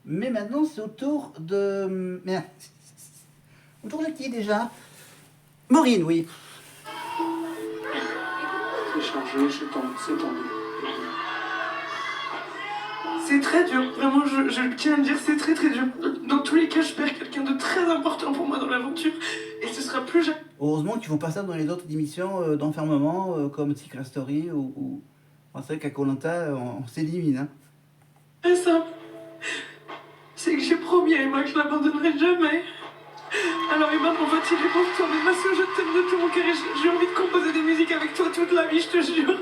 Mais maintenant, c'est au tour de... Merde. Au tour de qui déjà? Maureen, oui. C'est chargé, c'est tendu. C'est très dur, vraiment, je tiens à le dire, c'est très très dur. Dans tous les cas, je perds quelqu'un de très important pour moi dans l'aventure, et ce sera plus jamais. Heureusement qu'ils font pas ça dans les autres émissions d'enfermement, comme Secret Story ou... On sait qu'à Koh Lanta, on s'élimine, hein. Très simple. C'est que j'ai promis à Emma que je l'abandonnerai jamais. Alors Emma, mon vote il est pour toi, mais Maceo, je t'aime de tout mon cœur et j'ai envie de composer des musiques avec toi toute la vie, je te jure.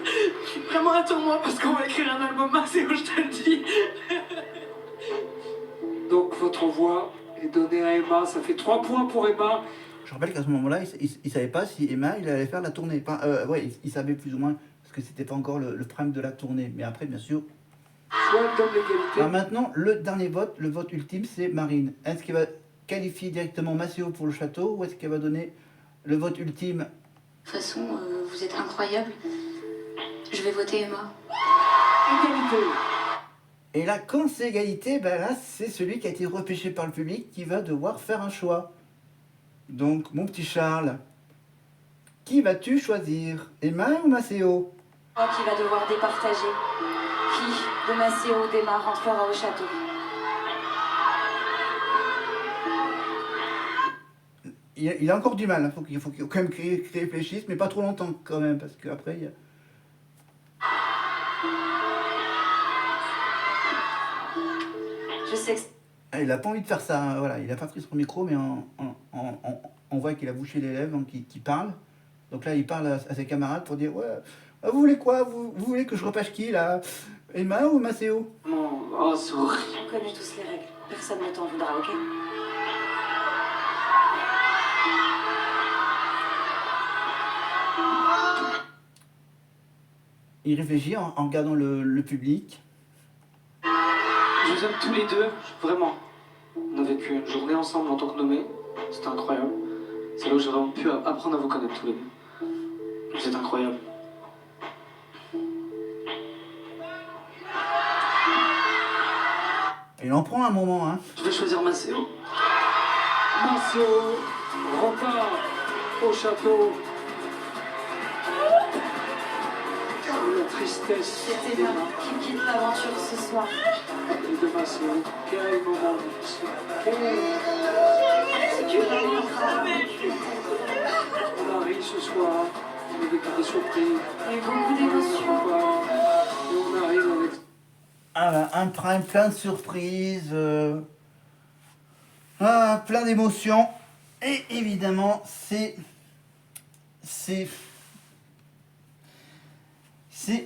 Vraiment, attends-moi parce qu'on va écrire un album Maceo, je te le dis. Donc votre voix est donnée à Emma, ça fait 3 points pour Emma. Je rappelle qu'à ce moment-là, il savait pas si Emma il allait faire la tournée. Enfin, ouais, il savait plus ou moins, parce que c'était pas encore le prime de la tournée. Mais après, bien sûr... Soit donne l'égalité. Alors maintenant, le dernier vote, le vote ultime, c'est Marine. Est-ce qu'elle va qualifier directement Maceo pour le château, ou est-ce qu'elle va donner le vote ultime? De toute façon, vous êtes incroyable. Je vais voter Emma. Égalité. Et là, quand c'est égalité, ben là, c'est celui qui a été repêché par le public qui va devoir faire un choix. Donc, mon petit Charles, qui vas-tu choisir? Emma ou Maceo? Moi qui va devoir départager. Qui de Maceo ou d'Emma rentrera au château? Il a encore du mal, hein. Il faut quand même qu'il réfléchisse, mais pas trop longtemps quand même, parce qu'après... Je sais que Il n'a pas envie de faire ça, hein. Voilà, il n'a pas pris son micro, mais on voit qu'il a bouché les lèvres, donc il parle. Donc là, il parle à ses camarades pour dire, ouais, vous voulez quoi, vous voulez que je repêche qui, là? Emma ou Maceo? Oh, c'est horrible. on connaît tous les règles. Personne ne t'en voudra, ok? Il réfléchit en regardant le public. Je vous aime tous les deux, vraiment. On a vécu une journée ensemble en tant que nommés, c'était incroyable. C'est là où j'ai vraiment pu apprendre à vous connaître tous les deux. Vous êtes incroyables. Il en prend un moment, hein. Je vais choisir Maceo. Maceo repart au château. La tristesse C'est Emma qui quitte l'aventure ce soir. de Maceo. Quel moment difficile. On arrive ce soir avec des surprises. Il y a eu beaucoup d'émotions. Et on arrive avec... Ah bah, un prime plein de surprises, plein d'émotions. Et évidemment, c'est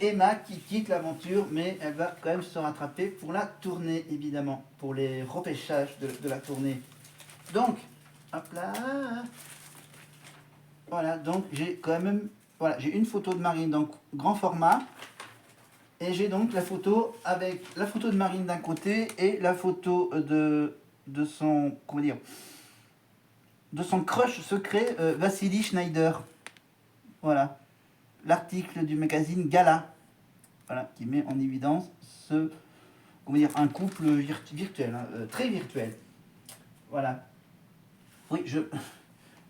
Emma qui quitte l'aventure, mais elle va quand même se rattraper pour la tournée, évidemment, pour les repêchages de la tournée. Donc, hop là. Voilà, donc j'ai quand même, voilà, j'ai une photo de Marine, donc grand format. Et j'ai donc la photo avec la photo de Marine d'un côté et la photo de son, comment dire, de son crush secret, Vassili Schneider. Voilà, l'article du magazine Gala, voilà, qui met en évidence ce, comment dire, un couple virtuel, hein, très virtuel. Voilà. Oui,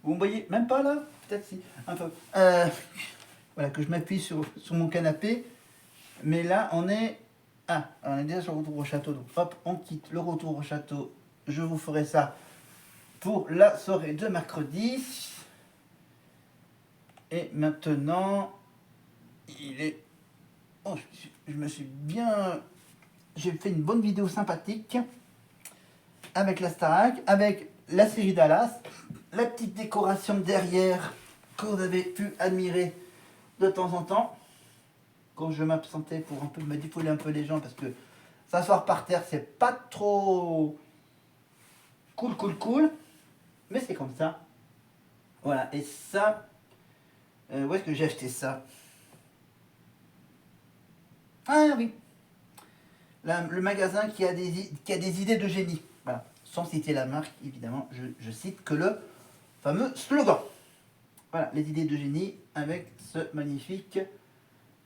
vous me voyez même pas là, peut-être si, un peu. Voilà, que je m'appuie sur mon canapé. Mais là, on est déjà sur le retour au château. Donc, hop, on quitte le retour au château. Je vous ferai ça pour la soirée de mercredi. Et maintenant, il est... Oh, je me suis bien... J'ai fait une bonne vidéo sympathique avec la Starac, avec la série Dallas, la petite décoration derrière que vous avez pu admirer de temps en temps. Quand je m'absentais pour un peu me défouler un peu les gens, parce que S'asseoir par terre, c'est pas trop cool. Mais c'est comme ça. Voilà, et ça... où est-ce que j'ai acheté ça? Ah oui, le magasin qui a des idées de génie. Voilà, sans citer la marque, évidemment, je cite que le fameux slogan. Voilà, les idées de génie avec ce magnifique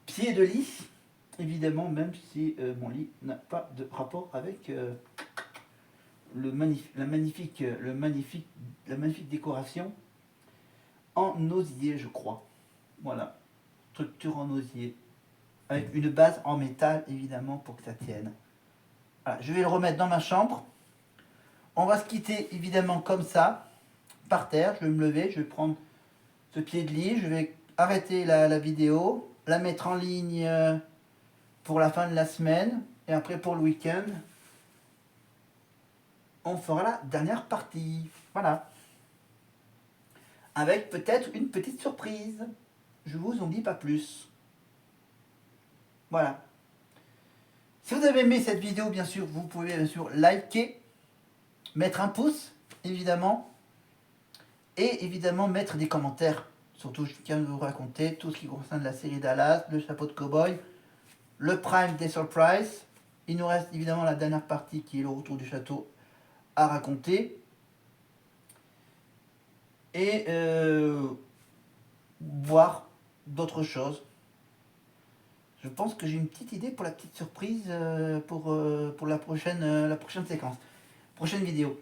pied de lit. Évidemment, même si mon lit n'a pas de rapport avec la magnifique décoration en osier, je crois. Voilà, structure en osier. Avec une base en métal, évidemment, pour que ça tienne. Voilà, je vais le remettre dans ma chambre. On va se quitter, évidemment, comme ça, par terre. Je vais me lever, je vais prendre ce pied de lit. Je vais arrêter la vidéo, la mettre en ligne pour la fin de la semaine. Et après, pour le week-end, on fera la dernière partie. Voilà. Avec peut-être une petite surprise. Je vous en dis pas plus. Voilà. Si vous avez aimé cette vidéo, bien sûr, vous pouvez bien sûr liker, mettre un pouce, évidemment, et évidemment mettre des commentaires. Surtout, je viens de vous raconter tout ce qui concerne la série Dallas, le chapeau de cow-boy, le Prime des Surprises. Il nous reste évidemment la dernière partie qui est le retour du château à raconter. Et voir d'autres choses. Je pense que j'ai une petite idée pour la petite surprise pour la prochaine séquence, prochaine vidéo.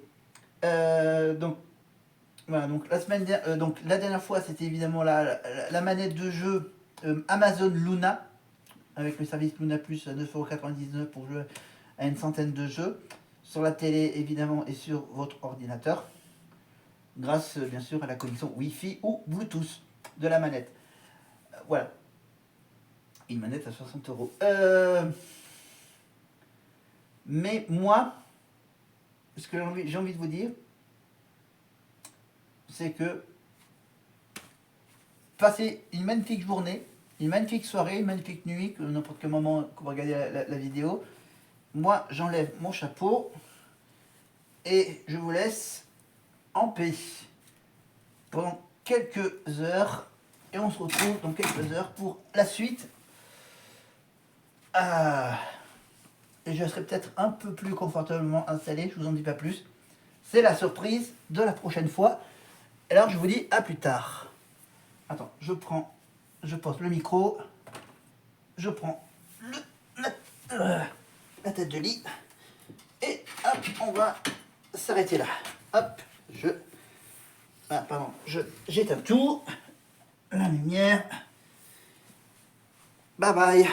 Donc voilà, donc la dernière fois c'était évidemment la manette de jeu Amazon Luna avec le service Luna Plus à 9,99 € pour jouer à une centaine de jeux sur la télé évidemment et sur votre ordinateur grâce bien sûr à la connexion Wi-Fi ou Bluetooth de la manette. Voilà. Une manette à 60 €. Mais moi, ce que j'ai envie de vous dire, c'est que passez une magnifique journée, une magnifique soirée, une magnifique nuit, que n'importe quel moment que vous regardez la vidéo. Moi, j'enlève mon chapeau et je vous laisse en paix pendant quelques heures. Et on se retrouve dans quelques heures pour la suite. Et je serai peut-être un peu plus confortablement installé, je vous en dis pas plus. C'est la surprise de la prochaine fois. Alors je vous dis à plus tard. Attends, je pose le micro, je prends la tête de lit et hop, on va s'arrêter là. Hop, j'éteins tout, la lumière. Bye bye.